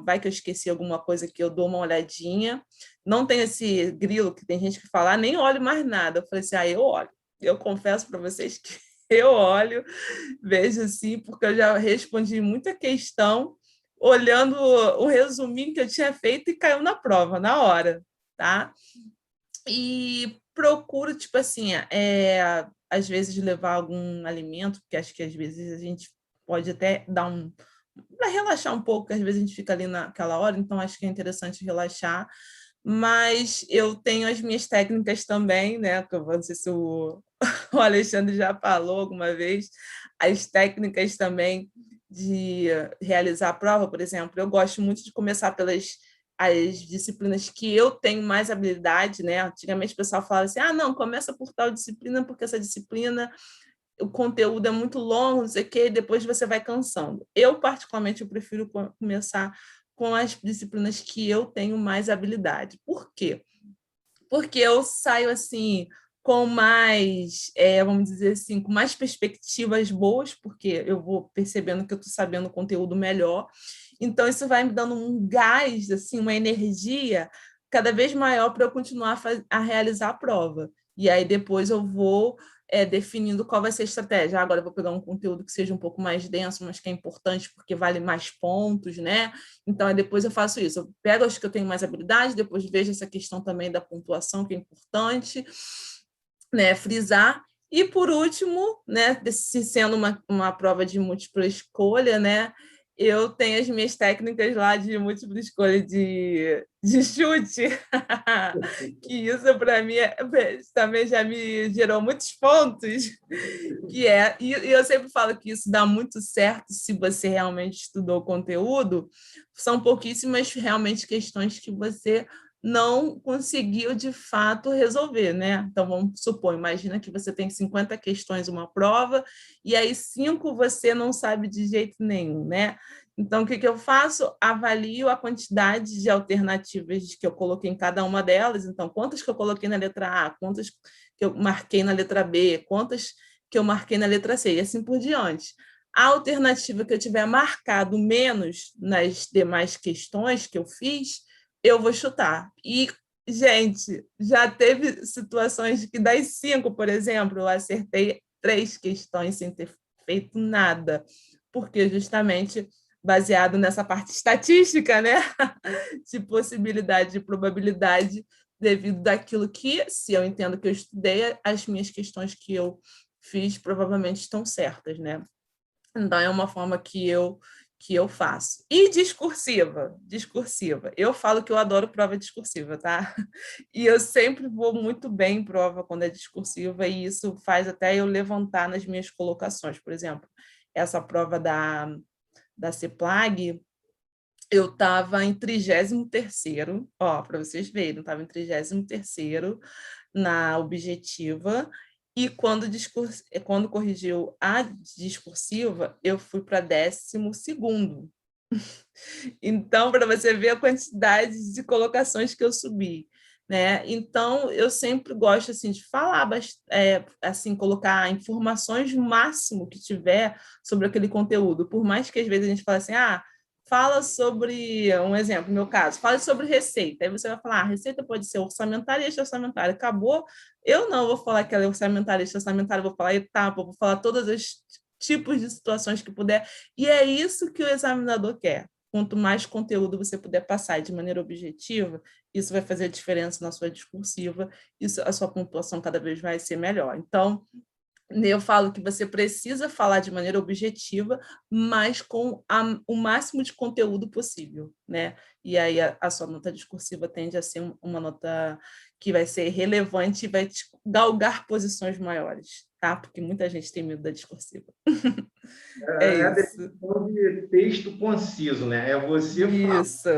vai que eu esqueci alguma coisa que eu dou uma olhadinha. Não tem esse grilo que tem gente que fala, nem olho mais nada. Eu falei assim, eu olho. Eu confesso para vocês que eu olho, vejo assim, porque eu já respondi muita questão olhando o resuminho que eu tinha feito e caiu na prova, na hora, tá? E procuro, tipo assim, às vezes levar algum alimento, porque acho que às vezes a gente pode até dar para relaxar um pouco, porque às vezes a gente fica ali naquela hora, então acho que é interessante relaxar. Mas eu tenho as minhas técnicas também, né? Que eu não sei se o Alexandre já falou alguma vez, as técnicas também de realizar a prova, por exemplo. Eu gosto muito de começar pelas as disciplinas que eu tenho mais habilidade, né? Antigamente o pessoal falava assim, não, começa por tal disciplina, porque essa disciplina, o conteúdo é muito longo, não sei o quê, e depois você vai cansando. Eu, particularmente, eu prefiro começar com as disciplinas que eu tenho mais habilidade. Por quê? Porque eu saio assim com mais, vamos dizer assim, com mais perspectivas boas, porque eu vou percebendo que eu estou sabendo o conteúdo melhor. Então, isso vai me dando um gás, assim, uma energia cada vez maior para eu continuar a realizar a prova. E aí, depois, eu vou definindo qual vai ser a estratégia. Agora, eu vou pegar um conteúdo que seja um pouco mais denso, mas que é importante porque vale mais pontos, né? Então, aí depois eu faço isso. Eu pego as que eu tenho mais habilidade, depois vejo essa questão também da pontuação, que é importante, né? Frisar. E, por último, né, se sendo uma prova de múltipla escolha, né, eu tenho as minhas técnicas lá de múltipla escolha de chute, que isso para mim também já me gerou muitos pontos, e eu sempre falo que isso dá muito certo se você realmente estudou o conteúdo, são pouquíssimas realmente questões que você não conseguiu de fato resolver, né? Então vamos supor, imagina que você tem 50 questões uma prova e aí 5 você não sabe de jeito nenhum, né? Então o que eu faço? Avalio a quantidade de alternativas que eu coloquei em cada uma delas, então quantas que eu coloquei na letra A, quantas que eu marquei na letra B, quantas que eu marquei na letra C, e assim por diante. A alternativa que eu tiver marcado menos nas demais questões que eu fiz, eu vou chutar. E, gente, já teve situações de que das 5, por exemplo, eu acertei 3 questões sem ter feito nada, porque justamente baseado nessa parte estatística, né? De possibilidade, de probabilidade, devido daquilo que, se eu entendo que eu estudei, as minhas questões que eu fiz provavelmente estão certas, né? Então, é uma forma que eu faço. E discursiva, discursiva. Eu falo que eu adoro prova discursiva, tá? E eu sempre vou muito bem em prova quando é discursiva, e isso faz até eu levantar nas minhas colocações. Por exemplo, essa prova da CEPLAG, eu estava em 33º, ó, para vocês verem, eu estava em 33º na objetiva, e quando corrigiu a discursiva, eu fui para 12º. Então, para você ver a quantidade de colocações que eu subi, né? Então, eu sempre gosto assim de falar, assim, colocar informações o máximo que tiver sobre aquele conteúdo, por mais que às vezes a gente fale assim, fala sobre, um exemplo, no meu caso, fala sobre receita. Aí você vai falar, receita pode ser orçamentária e extra-orçamentária. Acabou. Eu não vou falar que ela é orçamentária e extra-orçamentária, vou falar etapa, vou falar todos os tipos de situações que puder. E é isso que o examinador quer. Quanto mais conteúdo você puder passar de maneira objetiva, isso vai fazer a diferença na sua discursiva, isso, a sua pontuação cada vez vai ser melhor. Então, eu falo que você precisa falar de maneira objetiva, mas com o máximo de conteúdo possível, né? E aí a sua nota discursiva tende a ser uma nota que vai ser relevante e vai te galgar posições maiores, tá? Porque muita gente tem medo da discursiva. É a Isso. definição de texto conciso, né? É você falar Isso.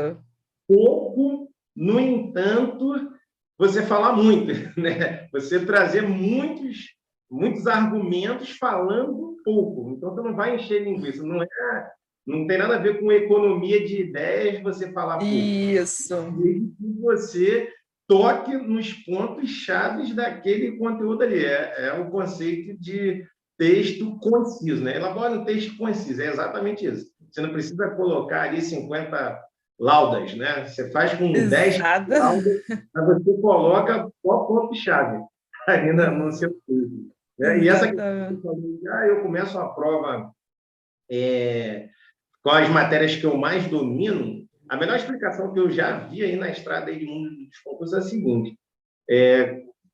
pouco, no entanto, você falar muito, né? Você trazer muitos argumentos falando pouco. Então, você não vai encher linguiça. Não tem nada a ver com economia de ideias você falar pouco. Isso. Desde que você toque nos pontos chaves daquele conteúdo ali. É o conceito de texto conciso, né? Elabora um texto conciso, é exatamente isso. Você não precisa colocar ali 50 laudas, né? Você faz com 10 Exato. laudas, mas você coloca o ponto-chave ali no seu texto. Né? E essa questão de eu começo a prova com as matérias que eu mais domino, a melhor explicação que eu já vi aí na estrada aí de mundo dos concursos é a seguinte: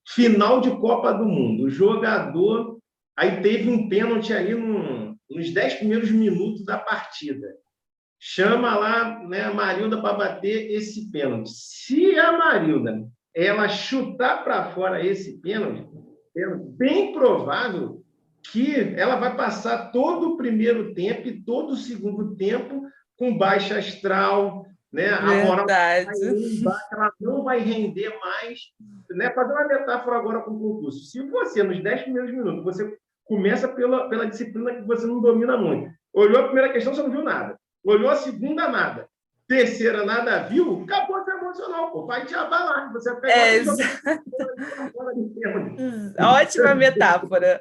final de Copa do Mundo, o jogador aí teve um pênalti ali nos 10 primeiros minutos da partida. Chama lá, né, a Marilda para bater esse pênalti. Se a Marilda ela chutar para fora esse pênalti, é bem provável que ela vai passar todo o primeiro tempo e todo o segundo tempo com baixa astral, né? A moral vai Verdade. embaixo, ela não vai render mais. Né? Fazer uma metáfora agora com o concurso. Se você, nos 10 primeiros minutos, você começa pela disciplina que você não domina muito. Olhou a primeira questão, você não viu nada. Olhou a segunda, nada. Terceira, nada viu, acabou o emocional, pô. Vai te abalar. Você vai pegar e jogar fora de tempo. Ótima metáfora.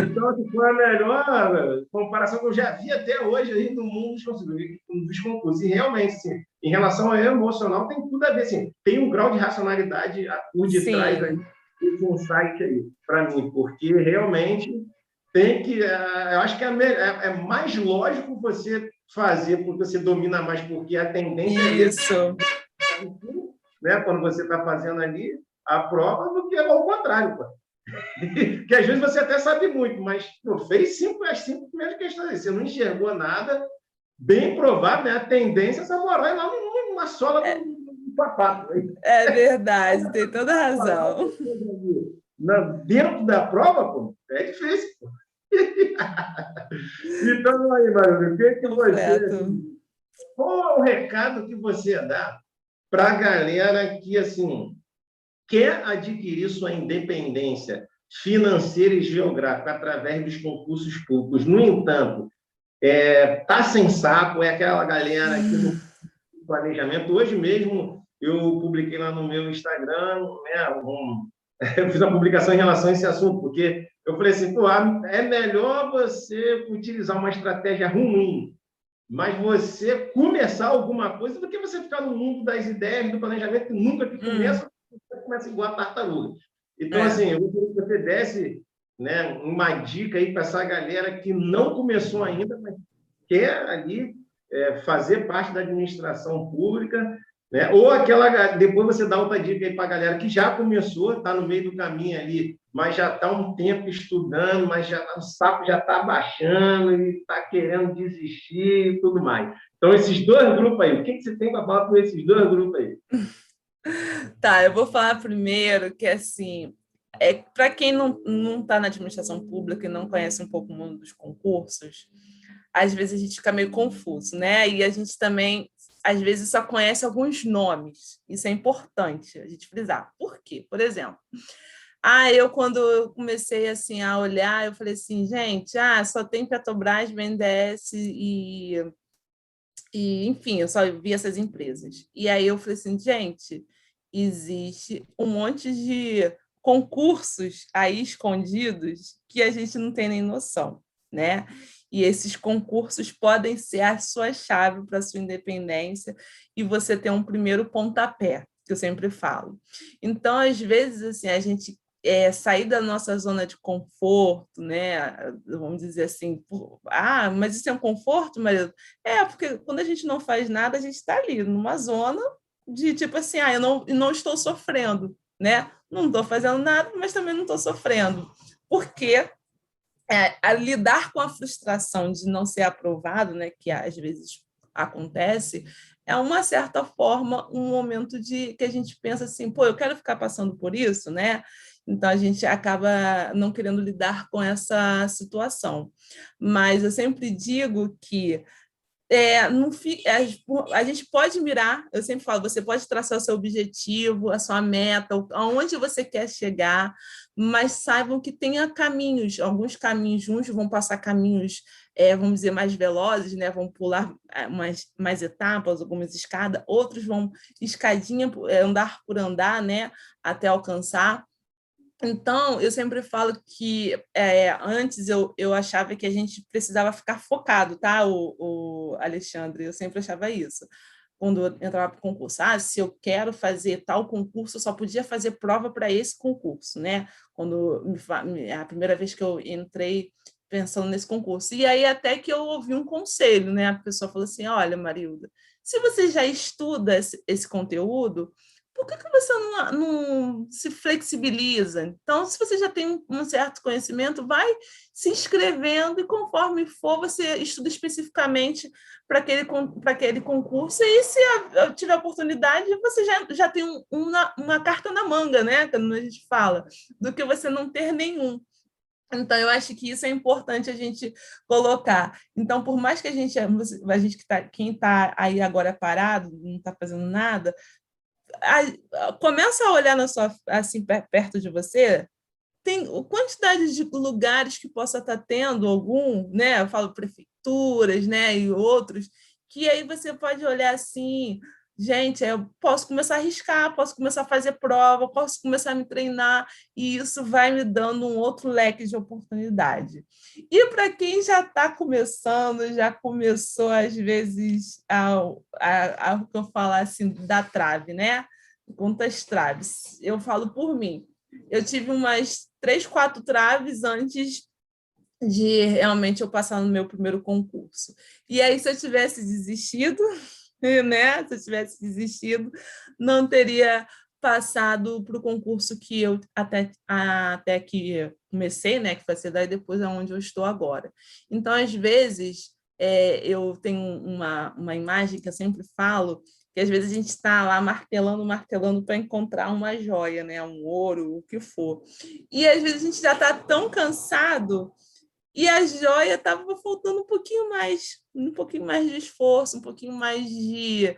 Então, se foi a melhor comparação que eu já vi até hoje aí no mundo dos concursos. E realmente, assim, em relação ao emocional, tem tudo a ver. Assim, tem um grau de racionalidade por detrás aí, desse insight aí, para mim, porque realmente tem que. Eu acho que é mais lógico você fazer porque você domina mais, porque a tendência Isso. é né, quando você está fazendo ali a prova, do que ao contrário, pô. Que às vezes você até sabe muito, mas pô, fez as 5 primeiras questões. Você não enxergou nada, bem provável, né? A tendência é essa moral é lá na sola do sapato. É verdade, tem toda a razão. Dentro da prova, pô, é difícil. Pô. Então, aí, Maria, o que você. Qual é o recado que você dá para a galera que, assim, quer adquirir sua independência financeira e geográfica através dos concursos públicos? No entanto, tá sem saco, é aquela galera que no planejamento. Hoje mesmo eu publiquei lá no meu Instagram, né, eu fiz uma publicação em relação a esse assunto, porque eu falei assim, pô, é melhor você utilizar uma estratégia ruim, mas você começar alguma coisa do que você ficar no mundo das ideias, do planejamento, que nunca que começa, você começa igual a tartaruga. Então, assim, eu gostaria que você desse, né, uma dica aí para essa galera que não começou ainda, mas quer ali fazer parte da administração pública, né? Ou depois você dá outra dica aí para a galera que já começou, está no meio do caminho ali, mas já está um tempo estudando, mas o saco já está baixando e está querendo desistir e tudo mais. Então, esses dois grupos aí, o que você tem para falar com esses dois grupos aí? Tá, eu vou falar primeiro que, assim, para quem não está na administração pública e não conhece um pouco o mundo dos concursos, às vezes a gente fica meio confuso, né? E a gente também, às vezes, só conhece alguns nomes. Isso é importante a gente frisar. Por quê? Por exemplo, quando eu comecei assim a olhar, eu falei assim, gente, só tem Petrobras, BNDES e enfim, eu só vi essas empresas. E aí eu falei assim, gente, existe um monte de concursos aí escondidos que a gente não tem nem noção, né? E esses concursos podem ser a sua chave para a sua independência e você ter um primeiro pontapé, que eu sempre falo. Então, às vezes, assim, a gente sair da nossa zona de conforto, né? Vamos dizer assim, mas isso é um conforto, marido? Porque quando a gente não faz nada, a gente está ali numa zona de tipo assim, eu não estou sofrendo, né? Não estou fazendo nada, mas também não estou sofrendo. Porque a lidar com a frustração de não ser aprovado, né? Que às vezes acontece, é uma certa forma um momento que a gente pensa assim, pô, eu quero ficar passando por isso, né? Então a gente acaba não querendo lidar com essa situação. Mas eu sempre digo que não, a gente pode mirar, eu sempre falo, você pode traçar o seu objetivo, a sua meta, aonde você quer chegar, mas saibam que tenha caminhos, alguns caminhos, uns vão passar caminhos, vamos dizer, mais velozes, né? Vão pular mais etapas, algumas escadas, outros vão escadinha, andar por andar, né? Até alcançar. Então, eu sempre falo que antes eu achava que a gente precisava ficar focado, tá, o Alexandre? Eu sempre achava isso. Quando eu entrava para o concurso, se eu quero fazer tal concurso, eu só podia fazer prova para esse concurso, né? A primeira vez que eu entrei pensando nesse concurso. E aí até que eu ouvi um conselho, né? A pessoa falou assim, olha, Marilda, se você já estuda esse conteúdo, por que você não se flexibiliza? Então, se você já tem um certo conhecimento, vai se inscrevendo e conforme for, você estuda especificamente para aquele concurso e se tiver oportunidade, você já tem uma carta na manga, né? Quando a gente fala, do que você não ter nenhum. Então, eu acho que isso é importante a gente colocar. Então, por mais que quem está aí agora parado, não está fazendo nada, começa a olhar assim, perto de você, tem quantidade de lugares que possa estar tendo algum, né? Eu falo prefeituras, né? E outros, que aí você pode olhar assim, gente, eu posso começar a arriscar, posso começar a fazer prova, posso começar a me treinar, e isso vai me dando um outro leque de oportunidade. E para quem já está começando, já começou, às vezes, a que eu falar assim, da trave, né? Quantas traves? Eu falo por mim. Eu tive umas 3, 4 traves antes de realmente eu passar no meu primeiro concurso. E aí, se eu tivesse desistido, né? Se eu tivesse desistido, não teria passado para o concurso que eu até que comecei, né? Que foi a CEDAI, e depois é onde eu estou agora. Então, às vezes, eu tenho uma imagem que eu sempre falo, que às vezes a gente está lá martelando, martelando para encontrar uma joia, né? Um ouro, o que for. E às vezes a gente já está tão cansado e a joia estava faltando um pouquinho mais de esforço, um pouquinho mais de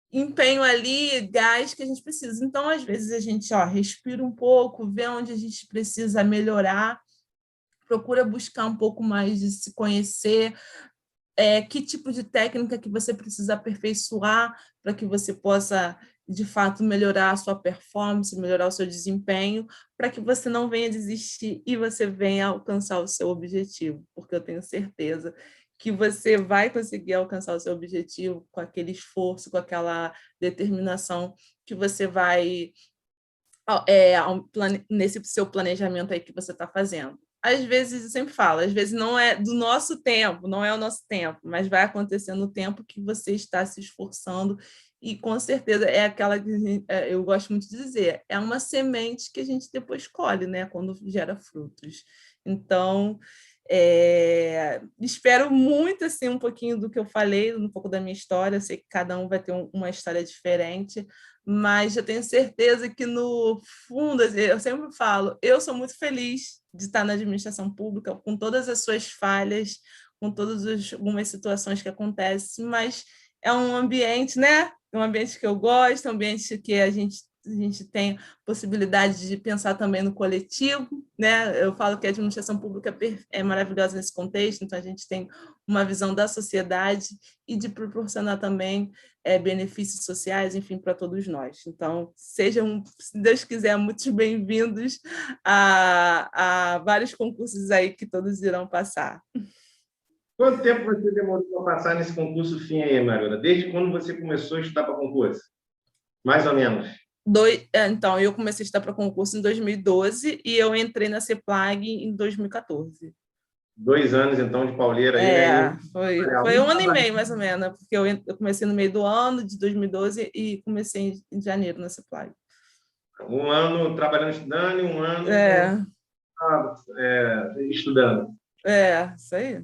empenho ali, gás que a gente precisa. Então, às vezes, a gente respira um pouco, vê onde a gente precisa melhorar, procura buscar um pouco mais de se conhecer, que tipo de técnica que você precisa aperfeiçoar para que você possa, de fato, melhorar a sua performance, melhorar o seu desempenho, para que você não venha desistir e você venha alcançar o seu objetivo, porque eu tenho certeza que você vai conseguir alcançar o seu objetivo com aquele esforço, com aquela determinação que você vai nesse seu planejamento aí que você está fazendo. Às vezes, eu sempre falo, às vezes não é do nosso tempo, não é o nosso tempo, mas vai acontecer no tempo que você está se esforçando e com certeza é aquela que eu gosto muito de dizer, é uma semente que a gente depois colhe, né, quando gera frutos. Então, espero muito assim um pouquinho do que eu falei, um pouco da minha história. Eu sei que cada um vai ter uma história diferente, mas eu tenho certeza que no fundo, eu sempre falo, eu sou muito feliz de estar na administração pública, com todas as suas falhas, com todas algumas situações que acontecem, mas é um ambiente, né? Um ambiente que eu gosto, um ambiente que a gente tem possibilidade de pensar também no coletivo, né? Eu falo que a administração pública é maravilhosa nesse contexto, então a gente tem uma visão da sociedade e de proporcionar também benefícios sociais, enfim, para todos nós. Então, sejam, se Deus quiser, muito bem-vindos a vários concursos aí que todos irão passar. Quanto tempo você demorou para passar nesse concurso fim aí, Marina? Desde quando você começou a estudar para concurso? Mais ou menos. Então, eu comecei a estudar para concurso em 2012 e eu entrei na CEPLAG em 2014. 2 anos, então, de pauleira aí, né? Foi 1 ano e meio, mais ou menos, porque eu comecei no meio do ano de 2012 e comecei em janeiro na CEPLAG. 1 ano trabalhando, estudando, e 1 ano estudando. Isso aí.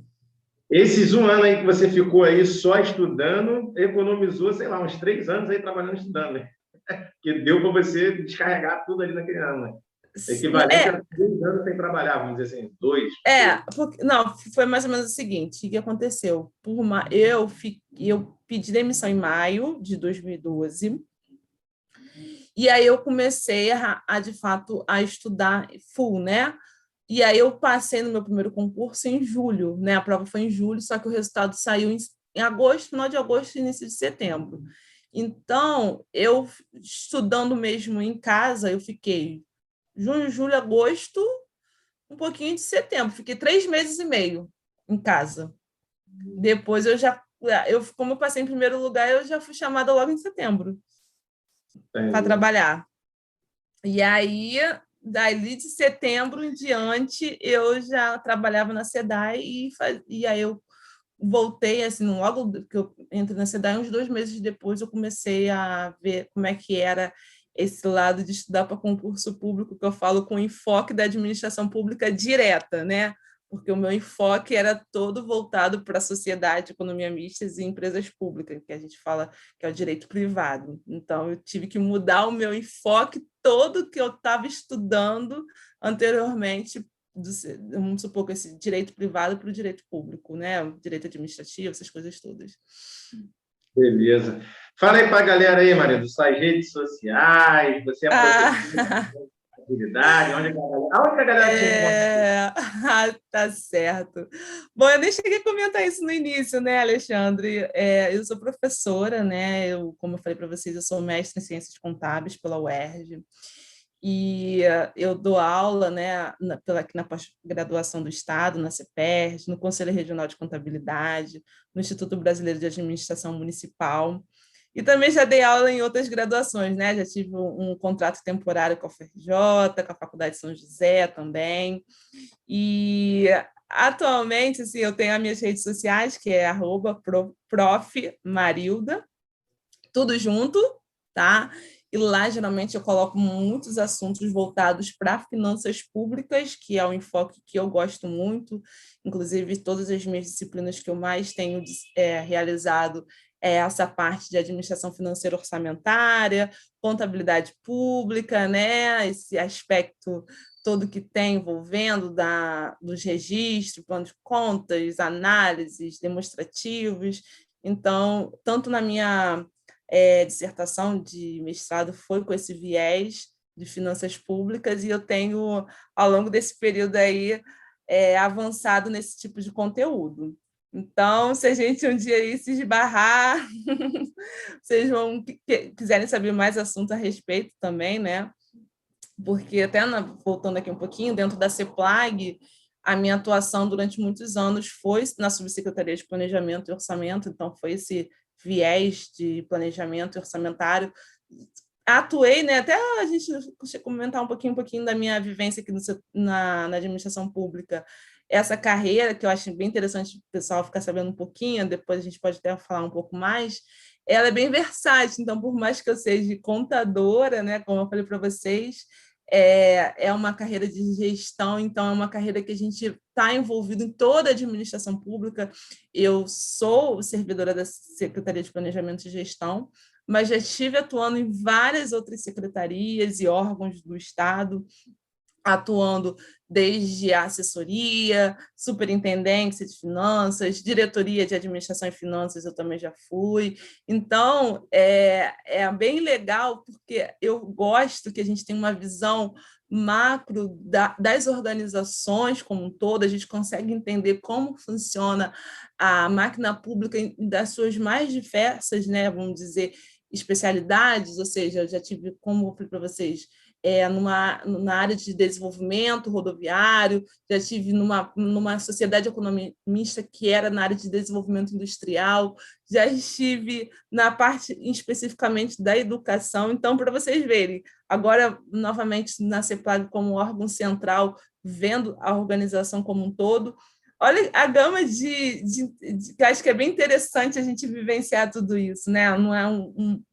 Esses 1 ano aí que você ficou aí só estudando, economizou, sei lá, uns 3 anos aí trabalhando, estudando, né? Que deu para você descarregar tudo ali naquele ano, né? Equivalente a 3 anos sem trabalhar, vamos dizer assim, 2. Não, foi mais ou menos o seguinte, o que aconteceu? Eu pedi demissão em maio de 2012, e aí eu comecei de fato, a estudar full, né? E aí eu passei no meu primeiro concurso em julho, né? A prova foi em julho, só que o resultado saiu em agosto, final de agosto e início de setembro. Então, eu estudando mesmo em casa, eu fiquei junho, julho, agosto, um pouquinho de setembro. Fiquei 3 meses e meio em casa. Depois como eu passei em primeiro lugar, eu já fui chamada logo em setembro para trabalhar. E aí, dali de setembro em diante, eu já trabalhava na SEDAI e aí eu voltei, assim, logo que eu entrei na SEDAI, uns 2 meses depois eu comecei a ver como é que era esse lado de estudar para concurso público, que eu falo com enfoque da administração pública direta, né? porque o meu enfoque era todo voltado para a sociedade, economia mista e empresas públicas, que a gente fala que é o direito privado. Então, eu tive que mudar o meu enfoque todo que eu estava estudando anteriormente, vamos supor, que esse direito privado para o direito público, né? O direito administrativo, essas coisas todas. Beleza. Fala aí para a galera aí, Maria, das suas redes sociais, você é professora de habilidade, aonde que a galera te encontra? Tá certo. Bom, eu nem cheguei a comentar isso no início, né, Alexandre? Eu sou professora, né? Como eu falei para vocês, eu sou mestre em Ciências Contábeis pela UERJ. E eu dou aula, né, aqui na pós-graduação do Estado, na CEPERJ, no Conselho Regional de Contabilidade, no Instituto Brasileiro de Administração Municipal. E também já dei aula em outras graduações, né? Já tive um contrato temporário com a UFRJ, com a Faculdade de São José também. E atualmente, assim, eu tenho as minhas redes sociais, que é @profmarilda, tudo junto, tá? E lá, geralmente, eu coloco muitos assuntos voltados para finanças públicas, que é o enfoque que eu gosto muito. Inclusive, todas as minhas disciplinas que eu mais tenho realizado é essa parte de administração financeira orçamentária, contabilidade pública, né? Esse aspecto todo que tem envolvendo dos registros, plano de contas, análises, demonstrativos. Então, tanto na minha dissertação de mestrado foi com esse viés de finanças públicas, e eu tenho, ao longo desse período aí, avançado nesse tipo de conteúdo. Então, se a gente um dia aí se esbarrar, vocês quiserem saber mais assuntos a respeito também, né? Porque até voltando aqui um pouquinho, dentro da CEPLAG, a minha atuação durante muitos anos foi na Subsecretaria de Planejamento e Orçamento, então foi esse viés de planejamento e orçamentário. Atuei, né, até a gente comentar um pouquinho da minha vivência aqui na administração pública, essa carreira, que eu acho bem interessante o pessoal ficar sabendo um pouquinho, depois a gente pode até falar um pouco mais, ela é bem versátil, então, por mais que eu seja contadora, né, como eu falei para vocês, é uma carreira de gestão, então é uma carreira que a gente está envolvido em toda a administração pública. Eu sou servidora da Secretaria de Planejamento e Gestão, mas já estive atuando em várias outras secretarias e órgãos do Estado, atuando desde a assessoria, superintendência de finanças, diretoria de administração e finanças, eu também já fui. Então, é bem legal, porque eu gosto que a gente tem uma visão macro das organizações como um todo, a gente consegue entender como funciona a máquina pública das suas mais diversas, né, vamos dizer, especialidades, ou seja, eu já tive, como eu falei para vocês, na área de desenvolvimento rodoviário, já estive numa sociedade economista que era na área de desenvolvimento industrial, já estive na parte especificamente da educação. Então, para vocês verem, agora, novamente, na CEPLAG como órgão central, vendo a organização como um todo, olha a gama que acho que é bem interessante a gente vivenciar tudo isso, né? Não é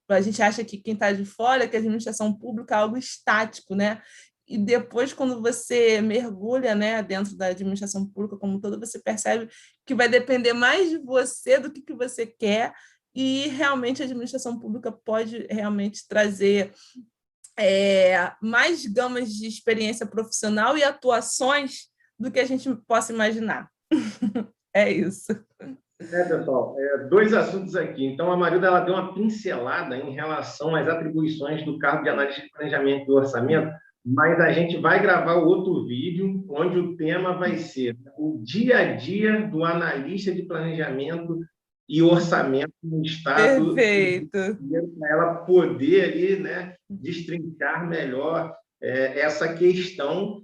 a gente acha que quem está de fora, que a administração pública é algo estático, né? E depois, quando você mergulha, né, dentro da administração pública como um todo, você percebe que vai depender mais de você do que você quer, e realmente a administração pública pode realmente trazer mais gamas de experiência profissional e atuações do que a gente possa imaginar. É isso. Pessoal, dois assuntos aqui. Então, a Marilda ela deu uma pincelada em relação às atribuições do cargo de analista de planejamento e orçamento, mas a gente vai gravar outro vídeo onde o tema vai ser o dia a dia do analista de planejamento e orçamento no Estado. Perfeito. Para ela poder ali, né, destrinchar melhor essa questão.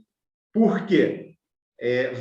Por quê?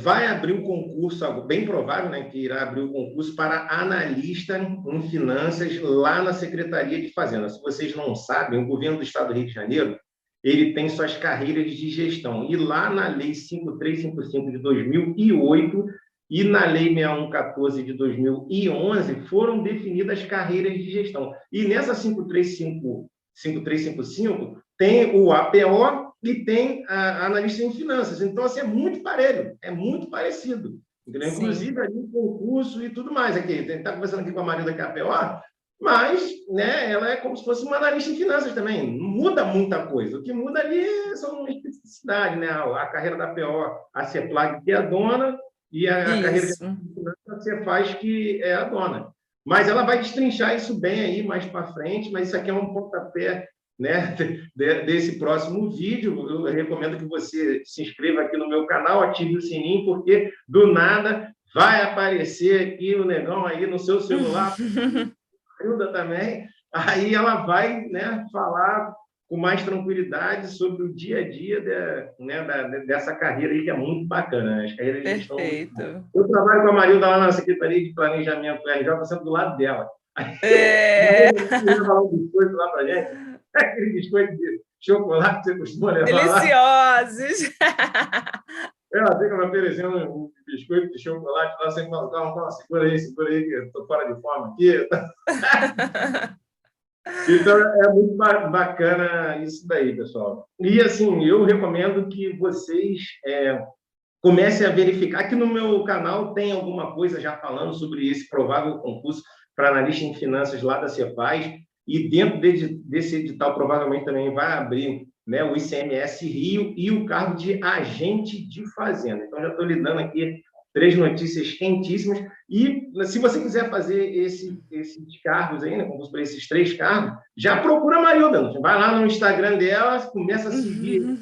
Vai abrir o concurso, bem provável, né, que irá abrir o concurso para analista em finanças lá na Secretaria de Fazenda. Se vocês não sabem, o governo do Estado do Rio de Janeiro ele tem suas carreiras de gestão. E lá na Lei 5355 de 2008 e na Lei 6114 de 2011 foram definidas carreiras de gestão. E nessa 5355 tem o APO e tem a analista em finanças. Então, assim, é muito parelho, é muito parecido. Entendeu? Inclusive, ali em concurso e tudo mais. Aqui, a gente está conversando aqui com a Marilda KPO, mas, né, ela é como se fosse uma analista em finanças também. Não muda muita coisa. O que muda ali são especificidades, né? A carreira da PO, a CEPLAG, que é a dona, e a carreira de finanças, a Cefaz, que é a dona. Mas ela vai destrinchar isso bem aí mais para frente, mas isso aqui é um pontapé, né, desse próximo vídeo. Eu recomendo que você se inscreva aqui no meu canal, ative o sininho, porque do nada vai aparecer aqui o negão aí no seu celular, Hilda também, aí ela vai, né, falar com mais tranquilidade sobre o dia a dia dessa carreira aí, que é muito bacana, né? As carreiras de gestão. Perfeito. Eu trabalho com a Marilda lá na Secretaria de Planejamento do RJ, sempre do lado dela. Ela falar um biscoito lá para gente, aquele biscoito de chocolate que você costuma levar lá. Deliciosos! Ela fica me oferecendo um biscoito de chocolate lá, sempre fala, calma, segura aí, que eu estou fora de forma aqui. Então, é muito bacana isso daí, pessoal. E, assim, eu recomendo que vocês comecem a verificar. Aqui no meu canal tem alguma coisa já falando sobre esse provável concurso para analista em finanças lá da Cefaz, e dentro desse edital provavelmente também vai abrir, né, o ICMS Rio e o cargo de agente de fazenda. Então, já estou lhe dando aqui 3 notícias quentíssimas. E, se você quiser fazer esses cargos aí, né, concurso para esses 3 cargos, já procura a Marilda. Vai lá no Instagram dela, começa a seguir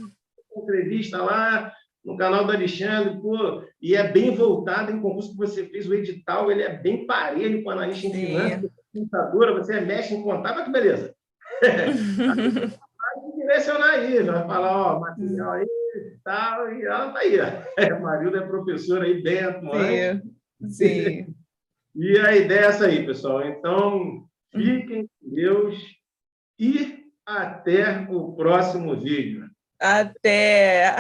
entrevista lá no canal do Alexandre, pô, e é bem voltado em concurso que você fez, o edital, ele é bem parelho com analista em finanças, contadora, você mexe em contábil, que beleza. Vai direcionar aí, vai falar, ó, material aí, tal, e ela está aí. A Marilda é professora aí, bem atuante. Sim. E a ideia é essa aí, pessoal. Então, fiquem com Deus e até o próximo vídeo. Até!